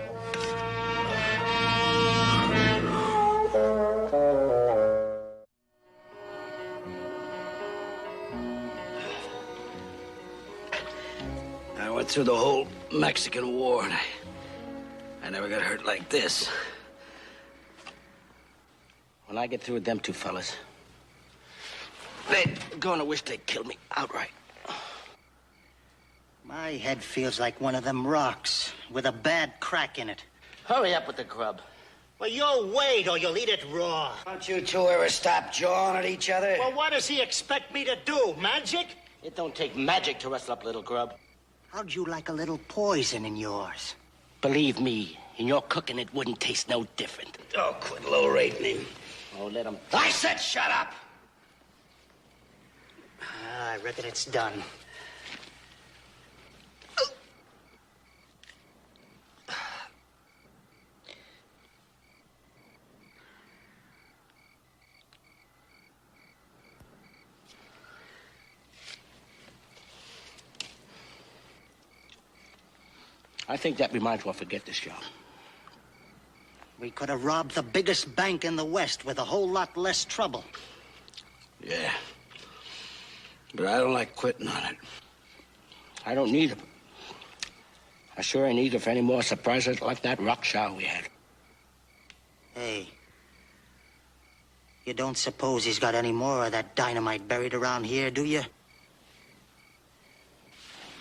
I went through the whole Mexican War, and I never got hurt like this. When I get through with them two fellas, they're gonna wish they'd killed me outright. My head feels like one of them rocks with a bad crack in it. Hurry up with the grub. Well, you'll wait or you'll eat it raw. Don't you two ever stop jawing at each other? Well, what does he expect me to do? Magic? It don't take magic to rustle up little grub. How'd you like a little poison in yours? Believe me, in your cooking it wouldn't taste no different. Oh, quit low-rating him. Oh, let him... I said shut up! I reckon it's done. I think that we might as well forget this job. We could have robbed the biggest bank in the West with a whole lot less trouble. Yeah. But I don't like quitting on it. I don't need them. I sure ain't eager for any more surprises like that rock shower we had. Hey, you don't suppose he's got any more of that dynamite buried around here, do you?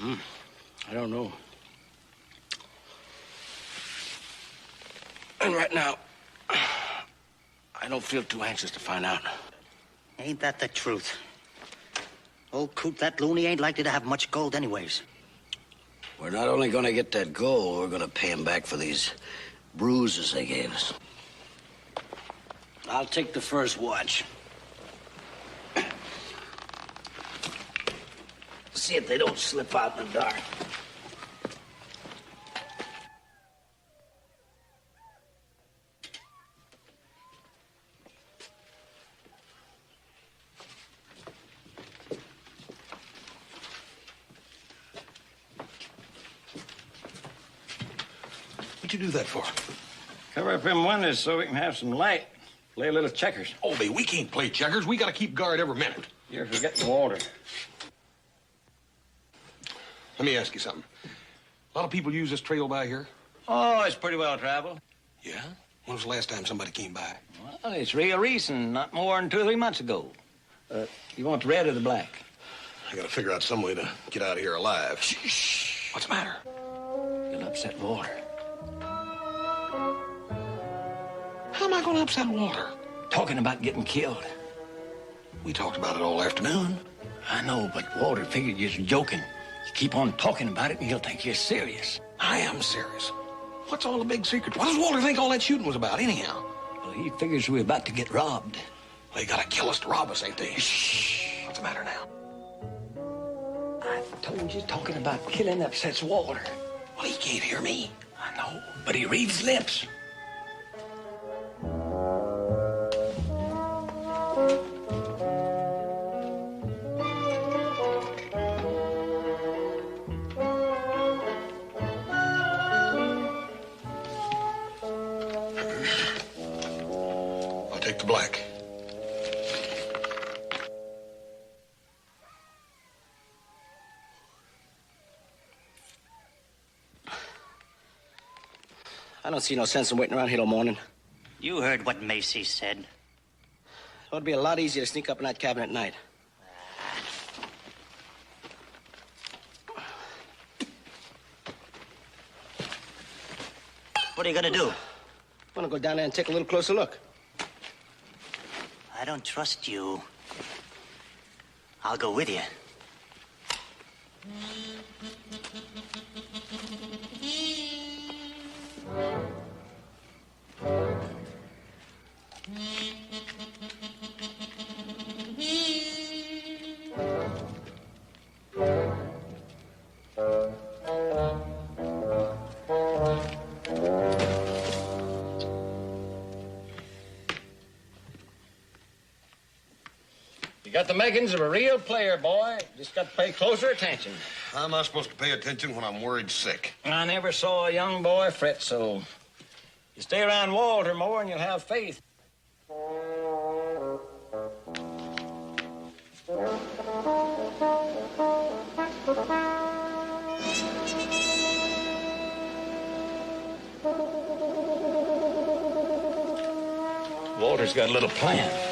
I don't know. And right now, I don't feel too anxious to find out. Ain't that the truth? Old Coot, that loony, ain't likely to have much gold anyways. We're not only gonna get that gold, we're gonna pay him back for these bruises they gave us. I'll take the first watch. See if they don't slip out in the dark. What'd you do that for? Cover up them windows so we can have some light. Play a little checkers. Obey, we can't play checkers. We gotta keep guard every minute. You're forgetting Walter. Let me ask you something. A lot of people use this trail by here? Oh, it's pretty well traveled. Yeah? When was the last time somebody came by? Well, it's real recent, not more than 2 or 3 months ago. You want the red or the black? I gotta figure out some way to get out of here alive. Shh. What's the matter? You'll upset Walter. How am I gonna upset Walter? Talking about getting killed. We talked about it all afternoon. I know, but Walter figured you're joking. You keep on talking about it and he'll think you're serious. I am serious. What's all the big secret? What does Walter think all that shooting was about, anyhow? Well, he figures we're about to get robbed. They gotta kill us to rob us, ain't they? Shh. What's the matter now? I told you talking about killing upsets Walter. Well, he can't hear me. I know, but he reads lips. I'll take the black. I don't see no sense in waiting around here till morning. You heard what Macy said. It ought to be a lot easier to sneak up in that cabin at night. What are you gonna do? I'm gonna go down there and take a little closer look. I don't trust you. I'll go with you. You got the makings of a real player, boy. Just got to pay closer attention. How am I supposed to pay attention when I'm worried sick? I never saw a young boy fret so. You stay around Walter more and you'll have faith. Walter's got a little plan.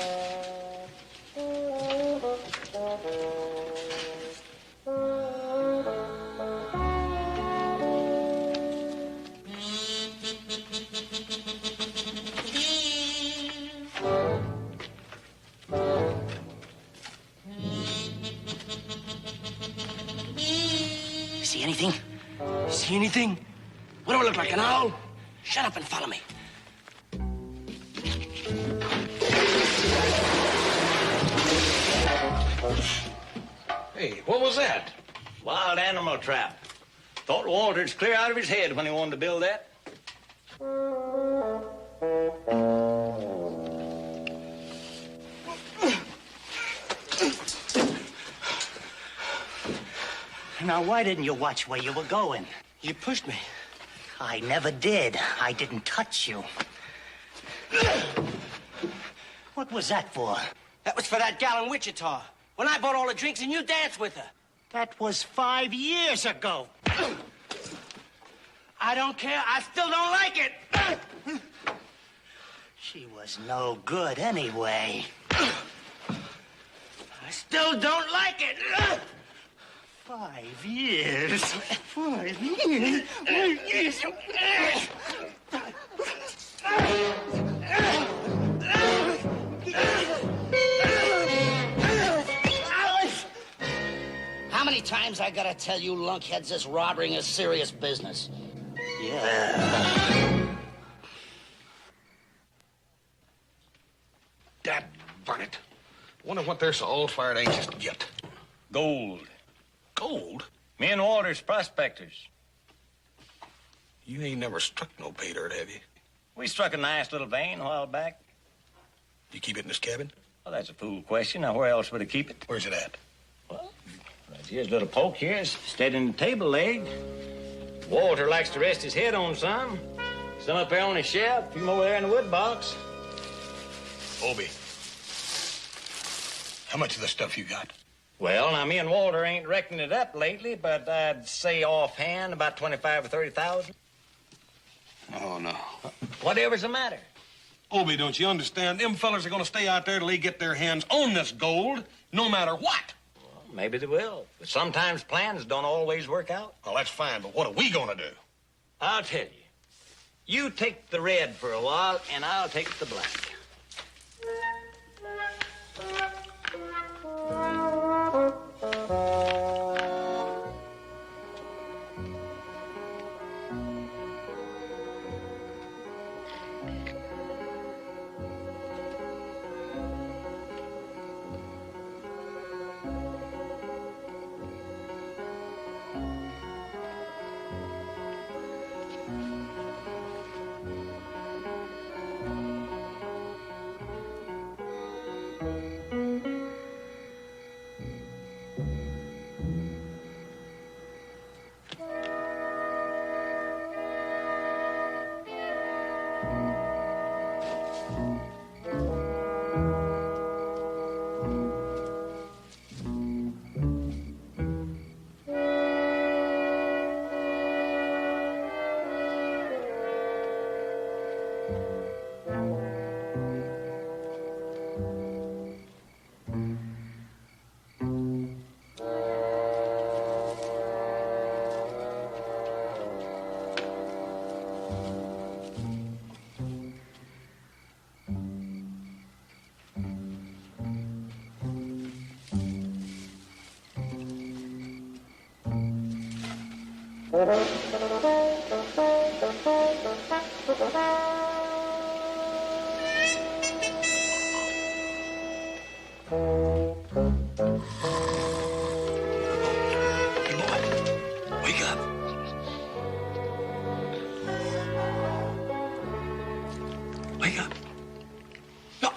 See anything? See anything? What do I look like, an owl? Shut up and follow me. Hey, what was that? Wild animal trap. Thought Walter's clear out of his head when he wanted to build that. Now, why didn't you watch where you were going? You pushed me. I never did. I didn't touch you. What was that for? That was for that gal in Wichita. When I bought all the drinks and you danced with her. That was 5 years ago. I don't care. I still don't like it. She was no good anyway. I still don't like it. 5 years. 5 years. 5 years. many times I gotta tell you lunkheads this robbery is serious business? Yeah. Dad burn it. Wonder what they're so all-fired anxious to get. Gold. Gold? Me and Walter's prospectors. You ain't never struck no pay dirt, have you? We struck a nice little vein a while back. You keep it in this cabin? Well, that's a fool question. Now, where else would I keep it? Where's it at? Well, right here's a little poke here. It's steadying the table leg. Walter likes to rest his head on some. Some up there on his shelf, a few more there in the wood box. Obie, how much of the stuff you got? Well, now, me and Walter ain't reckoning it up lately, but I'd say offhand about 25 or 30,000. Oh, no. Whatever's the matter? Obie, don't you understand? Them fellers are going to stay out there till they get their hands on this gold, no matter what. Well, maybe they will. But sometimes plans don't always work out. Well, that's fine, but what are we going to do? I'll tell you. You take the red for a while, and I'll take the black. Wake up. Wake up. No.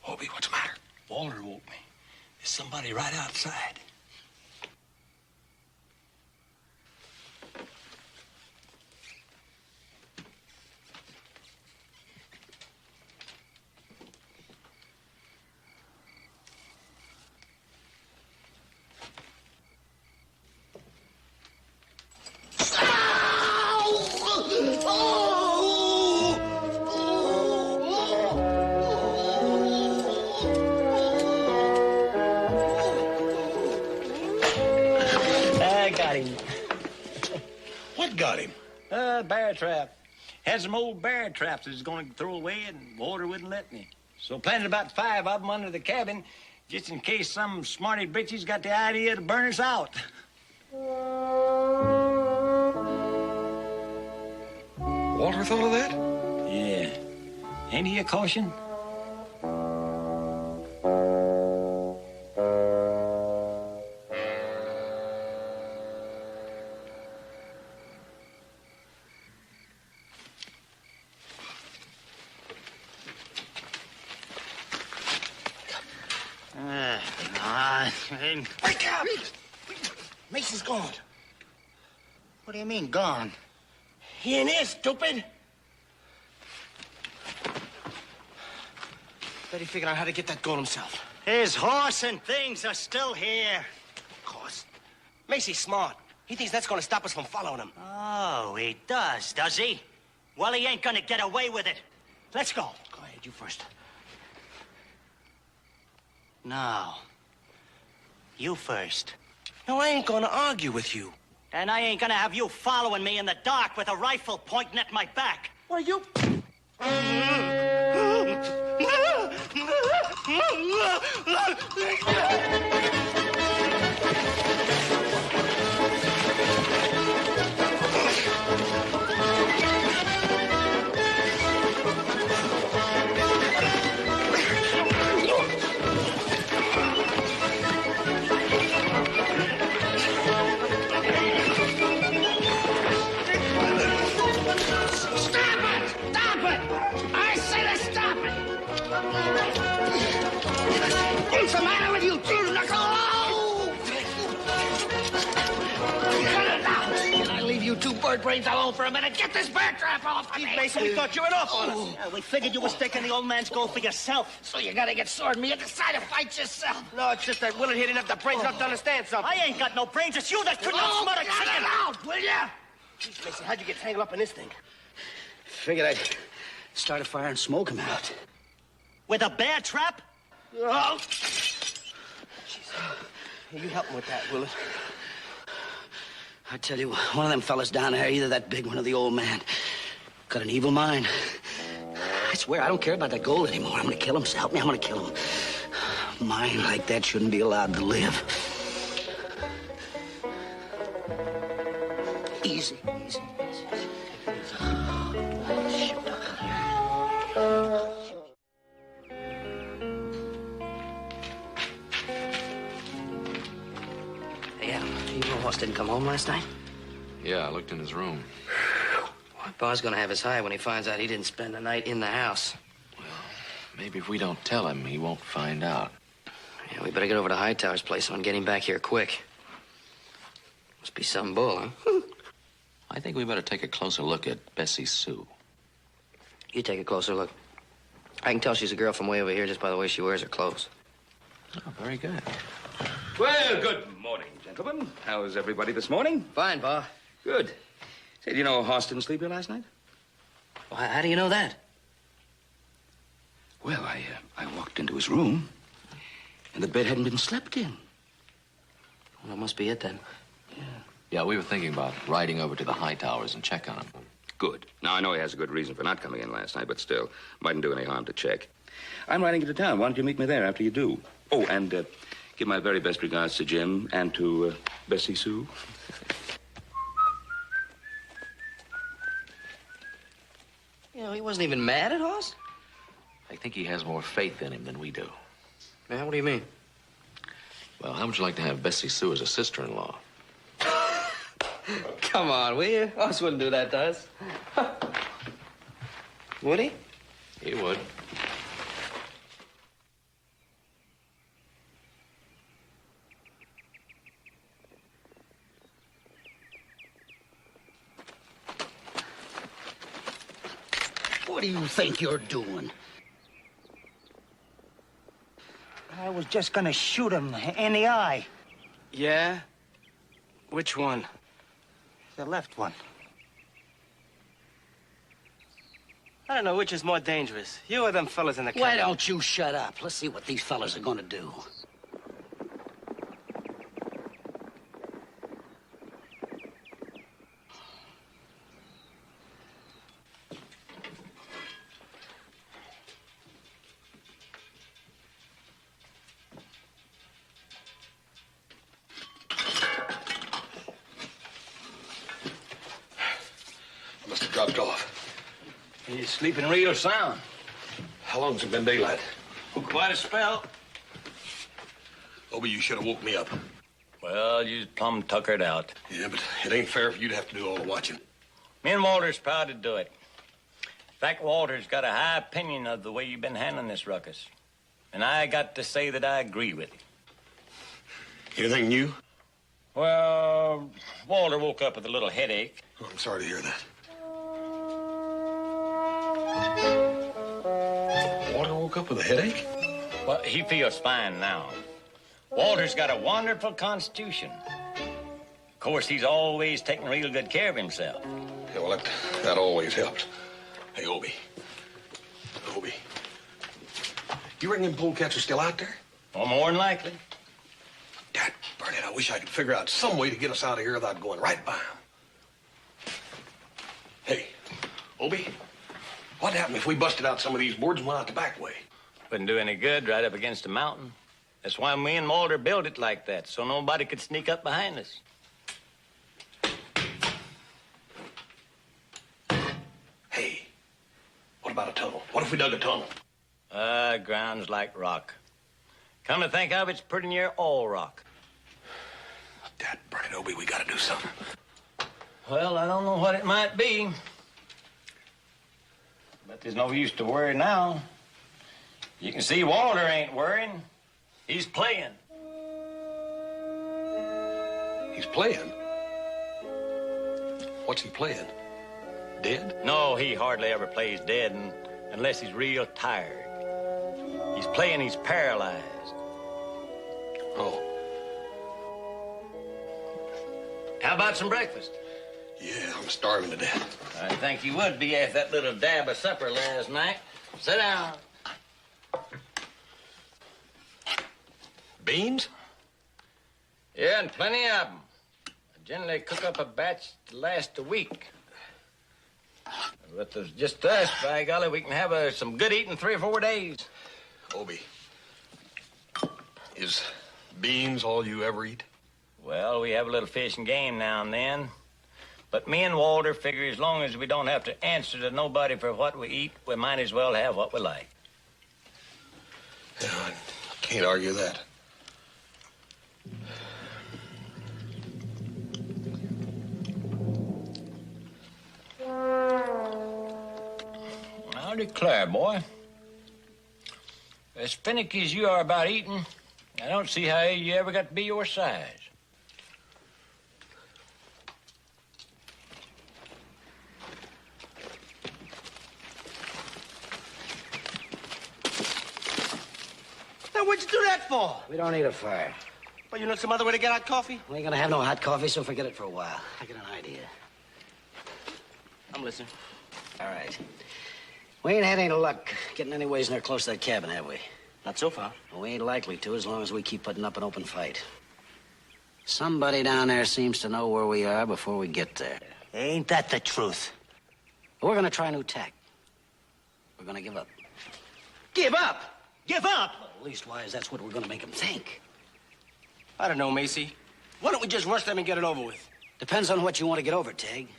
Obie, what's the matter? Walter woke me. There's somebody right outside. I got him. What got him? Bear trap. Had some old bear traps I was going to throw away, and Walter wouldn't let me. So planted about 5 of them under the cabin, just in case some smarty bitches got the idea to burn us out. Walter thought of that? Yeah. Ain't he a caution? Wake up! Mason's gone. What do you mean, gone? He ain't here, stupid. Bet he figured out how to get that gold himself. His horse and things are still here. Of course. Macy's smart. He thinks that's gonna stop us from following him. Oh, he does he? Well, he ain't gonna get away with it. Let's go. Go ahead, you first. No. You first. No, I ain't gonna argue with you. And I ain't gonna have you following me in the dark with a rifle pointing at my back. What are you? What's the matter with you two, Knuckle? Cut it now! Can I leave you two bird brains alone for a minute? Get this bear trap off of me! Mason, we thought you were off on us. Yeah, we figured you were sticking the old man's goal for yourself. So you gotta get sore at me and decide to fight yourself. No, it's just that Willard here didn't have the brains enough to understand something. I ain't got no brains. It's you that couldn't outsmart a cut chicken. it out, will ya? Jeez, Mason, how'd you get tangled up in this thing? Figured I'd start a fire and smoke him out. With a bear trap? Oh! Hey, you help him with that, Willard. I tell you, one of them fellas down there, either that big one or the old man, got an evil mind. I swear, I don't care about that gold anymore. I'm gonna kill him. So help me, I'm gonna kill him. A mind like that shouldn't be allowed to live. Easy, easy, easy. Yeah, you know Hoss didn't come home last night? Yeah, I looked in his room. Pa's gonna have his high when he finds out he didn't spend the night in the house. Maybe if we don't tell him, he won't find out. Yeah, we better get over to Hightower's place and get him back here quick. Must be some bull, huh? I think we better take a closer look at Bessie Sue. You take a closer look. I can tell she's a girl from way over here just by the way she wears her clothes. Oh, very good. Well, good morning, gentlemen. How is everybody this morning? Fine, Pa. Good. Say, do you know Hoss didn't sleep here last night? Well, how do you know that? Well, I walked into his room, and the bed hadn't been slept in. Well, that must be it, then. Yeah, we were thinking about riding over to the Hightowers and check on him. Good. Now, I know he has a good reason for not coming in last night, but still, mightn't do any harm to check. I'm riding into town. Why don't you meet me there after you do? Oh, and give my very best regards to Jim and to Bessie Sue. You know, he wasn't even mad at Hoss? I think he has more faith in him than we do. Man, what do you mean? Well, how would you like to have Bessie Sue as a sister-in-law? Come on, will you? Hoss wouldn't do that to us. Would he? He would. What do you think you're doing? I was just gonna shoot him in the eye. Yeah? Which one? The left one. I don't know which is more dangerous. You or them fellas in the car. Why don't you shut up? Let's see what these fellas are gonna do. Must have dropped off. He's sleeping real sound. How long's it been daylight? Quite a spell. Obie, you should have woke me up. Well, you plumb tuckered out. Yeah, but it ain't fair for you to have to do all the watching. Me and Walter's proud to do it. In fact, Walter's got a high opinion of the way you've been handling this ruckus. And I got to say that I agree with you. Anything new? Well, Walter woke up with a little headache. Oh, I'm sorry to hear that. Walter woke up with a headache? Well, he feels fine now. Walter's got a wonderful constitution. Of course, he's always taking real good care of himself. Yeah, well, that always helps. Hey, Obie. Obie. You reckon them polecats are still out there? Well, more than likely. Dad, Bernard, I wish I could figure out some way to get us out of here without going right by them. Hey, Obie, what'd happen if we busted out some of these boards and went out the back way? Wouldn't do any good right up against a mountain. That's why me and Walter built it like that, so nobody could sneak up behind us. Hey, what about a tunnel? What if we dug a tunnel? Ground's like rock. Come to think of it, it's pretty near all rock. Dad, Bernard, Obie, we gotta do something. Well, I don't know what it might be. But there's no use to worry now. You can see Walter ain't worrying. He's playing. He's playing? What's he playing? Dead? No, he hardly ever plays dead unless he's real tired. He's playing he's paralyzed. Oh. How about some breakfast? Yeah, I'm starving to death. I think you would be after that little dab of supper last night. Sit down. Beans? Yeah, and plenty of them. I generally cook up a batch to last a week. But there's just us, by golly, we can have some good eating 3 or 4 days. Obie, is beans all you ever eat? Well, we have a little fish and game now and then. But me and Walter figure as long as we don't have to answer to nobody for what we eat, we might as well have what we like. Yeah, I can't argue that. I'll declare, boy. As finicky as you are about eating, I don't see how you ever got to be your size. Now, what'd you do that for? We don't need a fire. Well, you know some other way to get hot coffee? We ain't gonna have no hot coffee, so forget it for a while. I got an idea. I'm listening. All right. We ain't had any luck getting anyways near close to that cabin, have we? Not so far. Well, we ain't likely to as long as we keep putting up an open fight. Somebody down there seems to know where we are before we get there. Ain't that the truth? We're gonna try a new tack. We're gonna give up. Give up? Give up? Well, leastwise, that's what we're gonna make them think. I don't know, Macy. Why don't we just rush them and get it over with? Depends on what you want to get over, Tig.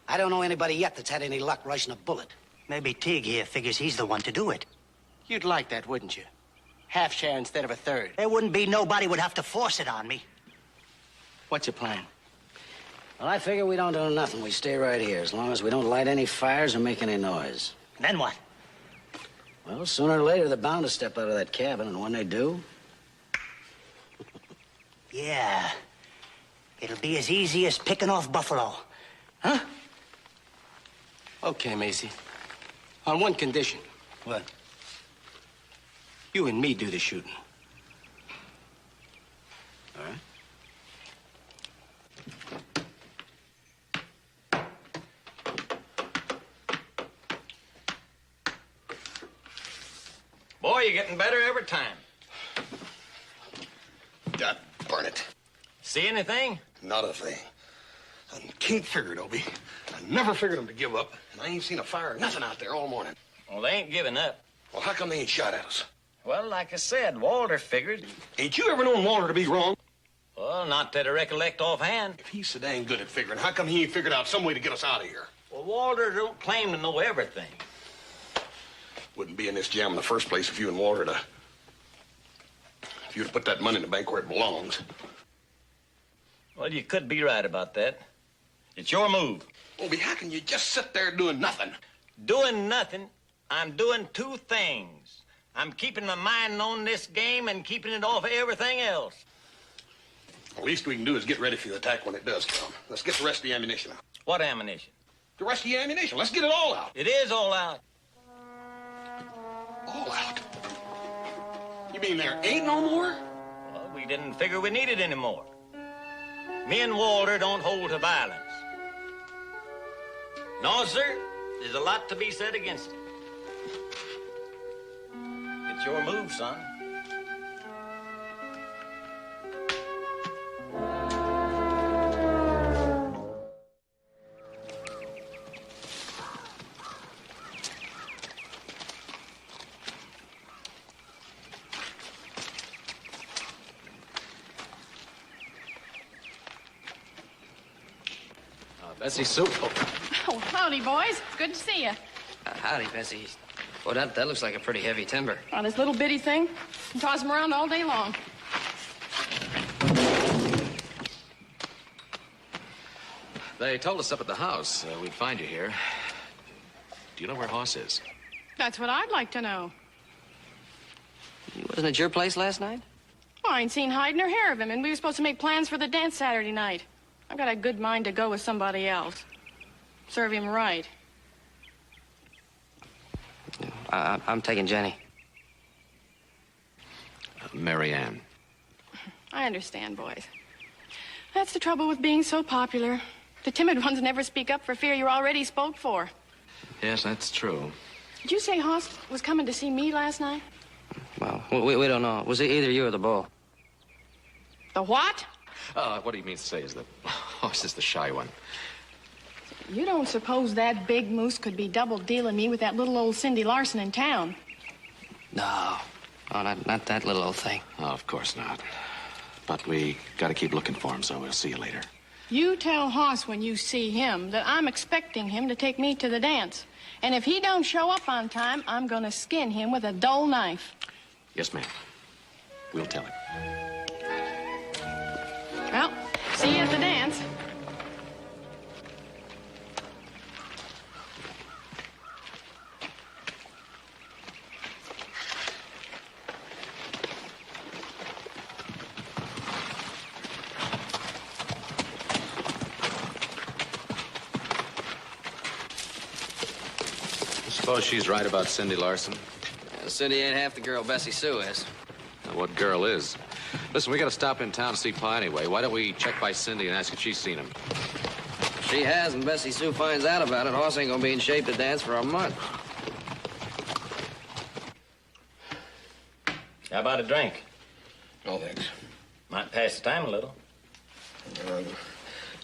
I don't know anybody yet that's had any luck rushing a bullet. Maybe Tig here figures he's the one to do it. You'd like that, wouldn't you? Half share instead of a third. There wouldn't be nobody would have to force it on me. What's your plan? Well, I figure we don't do nothing. We stay right here as long as we don't light any fires or make any noise. Then what? Well, sooner or later, they're bound to step out of that cabin, and when they do... Yeah. It'll be as easy as picking off buffalo. Huh? Okay, Macy. On one condition. What? You and me do the shooting. All right. Boy, you're getting better every time. God burn it. See anything? Not a thing. I can't figure it, Obie. I never figured them to give up, and I ain't seen a fire or nothing out there all morning. Well, they ain't giving up. Well, how come they ain't shot at us? Well, like I said, Walter figured. Ain't you ever known Walter to be wrong? Well, not that I recollect offhand. If he's so dang good at figuring, how come he ain't figured out some way to get us out of here? Well, Walter don't claim to know everything. Wouldn't be in this jam in the first place if you and Walter if you'd have put that money in the bank where it belongs. Well, you could be right about that. It's your move. Obie, how can you just sit there doing nothing? Doing nothing? I'm doing 2 things. I'm keeping my mind on this game and keeping it off of everything else. The least we can do is get ready for the attack when it does come. Let's get the rest of the ammunition out. What ammunition? The rest of the ammunition. Let's get it all out. It is all out. All out? You mean there ain't no more? Well, we didn't figure we needed any more. Me and Walter don't hold to violence. No, sir. There's a lot to be said against it. It's your move, son. Bessie Soup. Oh, howdy, boys. It's good to see you. Howdy, Bessie. Well, that looks like a pretty heavy timber. On this little bitty thing, you can toss them around all day long. They told us up at the house we'd find you here. Do you know where Hoss is? That's what I'd like to know. Wasn't it your place last night? Oh, I ain't seen hide nor hair of him, and we were supposed to make plans for the dance Saturday night. I've got a good mind to go with somebody else. Serve him right. I'm taking Jenny. Mary Ann. I understand, boys. That's the trouble with being so popular. The timid ones never speak up for fear you're already spoke for. Yes, that's true. Did you say Hoss was coming to see me last night? Well, we don't know. Was it either you or the bull? The what? What he means to say is that Hoss is the shy one. You don't suppose that big moose could be double-dealing me with that little old Cindy Larson in town? No. Oh, not that little old thing. Oh, of course not. But we gotta keep looking for him, so we'll see you later. You tell Hoss when you see him that I'm expecting him to take me to the dance. And if he don't show up on time, I'm gonna skin him with a dull knife. Yes, ma'am. We'll tell him. Well, see you at the dance. Suppose she's right about Cindy Larson. Cindy ain't half the girl Bessie Sue is. Now, what girl is? Listen, we gotta stop in town to see Pa anyway. Why don't we check by Cindy and ask if she's seen him? If she has, and Bessie Sue finds out about it, Hoss ain't gonna be in shape to dance for a month. How about a drink? No, thanks. Might pass the time a little.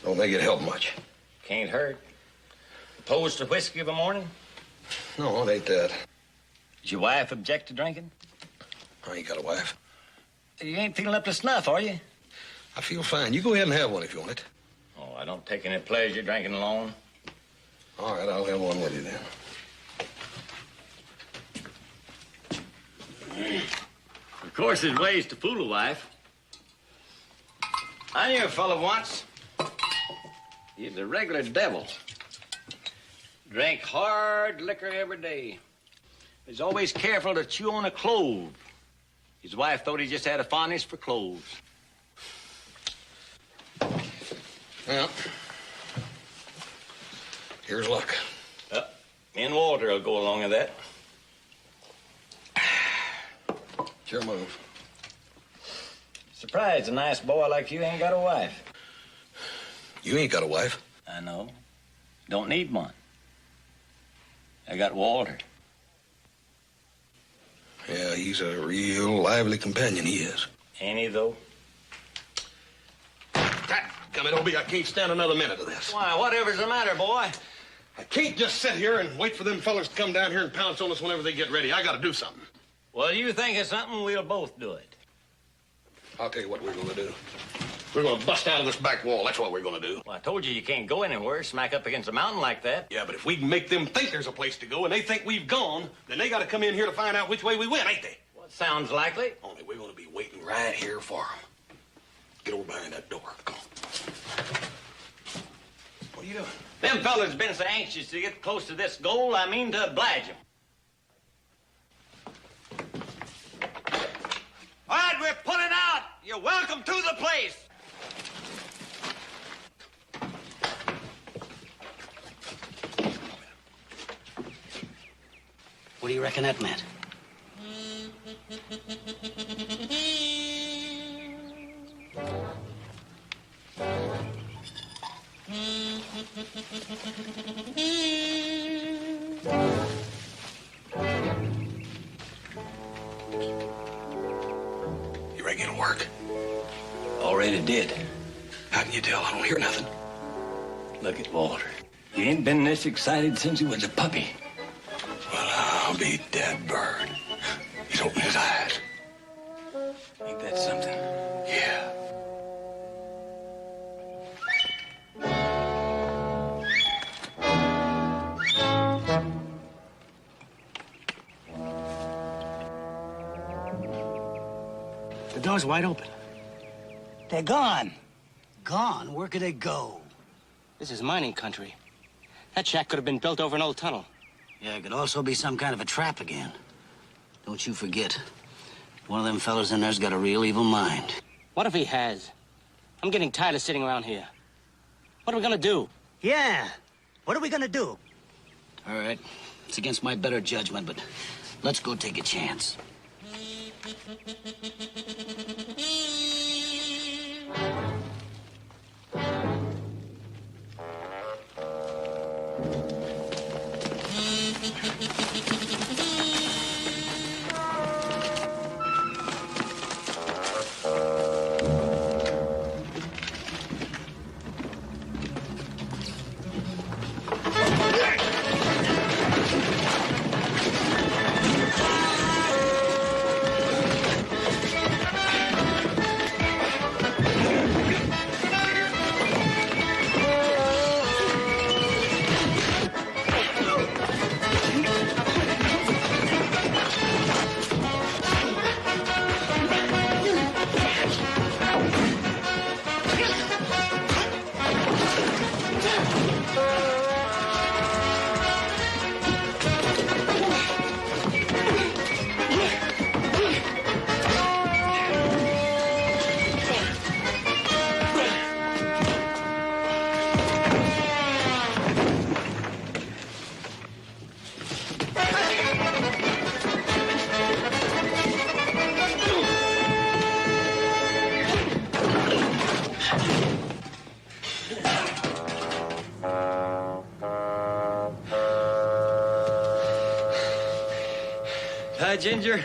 Don't think it helped much. Can't hurt. Opposed to whiskey of a morning? No, it ain't that. Does your wife object to drinking? I ain't got a wife. You ain't feeling up to snuff, are you? I feel fine. You go ahead and have one if you want it. Oh, I don't take any pleasure drinking alone. All right, I'll have one with you then. Of course, there's ways to fool a wife. I knew a fellow once. He was a regular devil. Drank hard liquor every day. He's always careful to chew on a clove. His wife thought he just had a fondness for cloves. Well, here's luck. Me and Walter will go along with that. Sure move. Surprised a nice boy like you ain't got a wife. You ain't got a wife. I know. Don't need one. I got Walter. Yeah, he's a real lively companion, he is. Ain't he, though? Come it, Obie, I can't stand another minute of this. Why, whatever's the matter, boy? I can't just sit here and wait for them fellas to come down here and pounce on us whenever they get ready. I gotta do something. Well, you think of something, we'll both do it. I'll tell you what we're gonna do. We're gonna bust out of this back wall. That's what we're gonna do. Well, I told you can't go anywhere, smack up against a mountain like that. Yeah, but if we can make them think there's a place to go and they think we've gone, then they gotta come in here to find out which way we went, ain't they? Well, sounds likely. Only we're gonna be waiting right here for them. Get over behind that door. Come on. What are you doing? Them fellas been so anxious to get close to this goal, I mean to oblige them. All right, we're pulling out. You're welcome to the place. What do you reckon that meant? You reckon it'll work? Already did. How can you tell? I don't hear nothing. Look at Walter. He ain't been this excited since he was a puppy. Well, I'll be dead bird. He's opening his eyes. Ain't that something? Yeah. The door's wide open. They're gone. Gone? Where could they go? This is mining country. That shack could have been built over an old tunnel. Yeah, it could also be some kind of a trap again. Don't you forget, One of them fellas in there's got a real evil mind. What if he has? I'm getting tired of sitting around here. What are we gonna do? Yeah. What are we gonna do? All right. It's against my better judgment, but let's go take a chance. Ginger,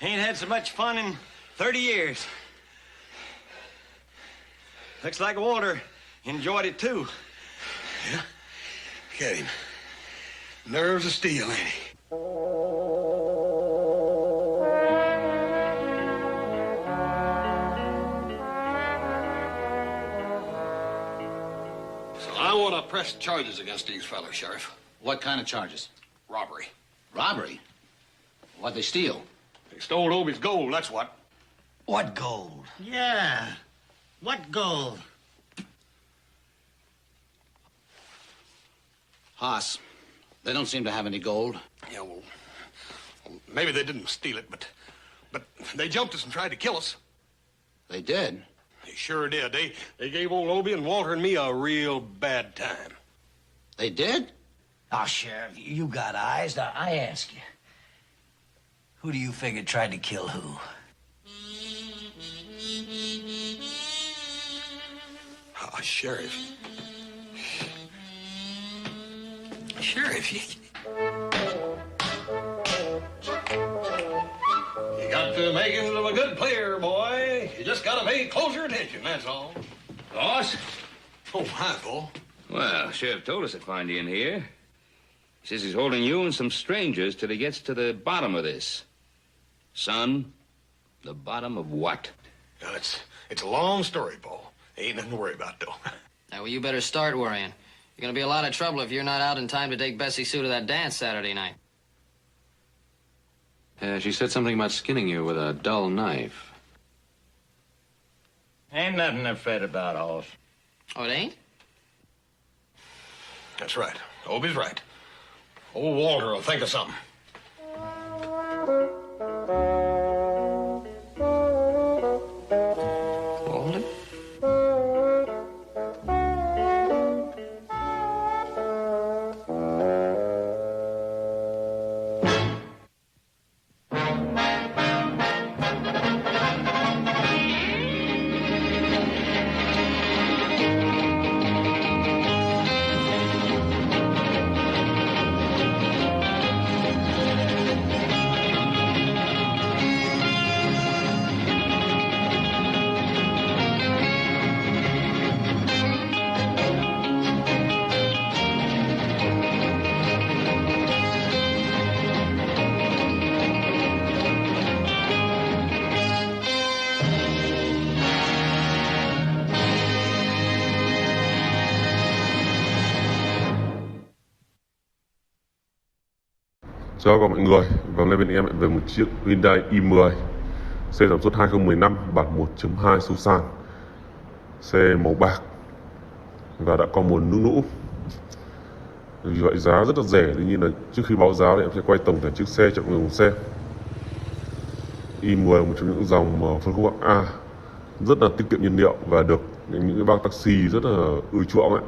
ain't had so much fun in 30 years. Looks like Walter enjoyed it too. Yeah? Look at him. Nerves of steel, ain't he? So I want to press charges against these fellas, Sheriff. What kind of charges? Robbery. Robbery? What'd they steal? They stole Obie's gold, that's what. What gold? Yeah. What gold? Haas, they don't seem to have any gold. Yeah, well, maybe they didn't steal it, but they jumped us and tried to kill us. They did? They sure did. They gave old Obie and Walter and me a real bad time. They did? Oh, Sheriff, you got eyes. Now, I ask you, who do you figure tried to kill who? Oh, Sheriff. Sheriff, you got the makings of a good player, boy. You just gotta pay closer attention, that's all. Boss? Oh, hi, Bull. Well, Sheriff told us to find you in here. He says he's holding you and some strangers till he gets to the bottom of this. Son, the bottom of what? Now, it's a long story, Paul. Ain't nothing to worry about, though. Now, well, you better start worrying. You're gonna be a lot of trouble if you're not out in time to take Bessie Sue to that dance Saturday night. She said something about skinning you with a dull knife. Ain't nothing to fret about, Hoss. Oh, it ain't? That's right. Obie's right. Old Walter will think of something. Walter? Chào các mọi người, và hôm nay bên em lại về một chiếc Hyundai i10 xe sản xuất 2015 bản 1.2 số sàn, xe màu bạc và đã có mùn nước lũ. Vì vậy giá rất là rẻ. Tuy nhiên là trước khi báo giá thì em sẽ quay tổng thể chiếc xe cho mọi người cùng xem. I10 là một trong những dòng phân khúc hạng A rất là tiết kiệm nhiên liệu và được những cái bác taxi rất là ưa chuộng ấy.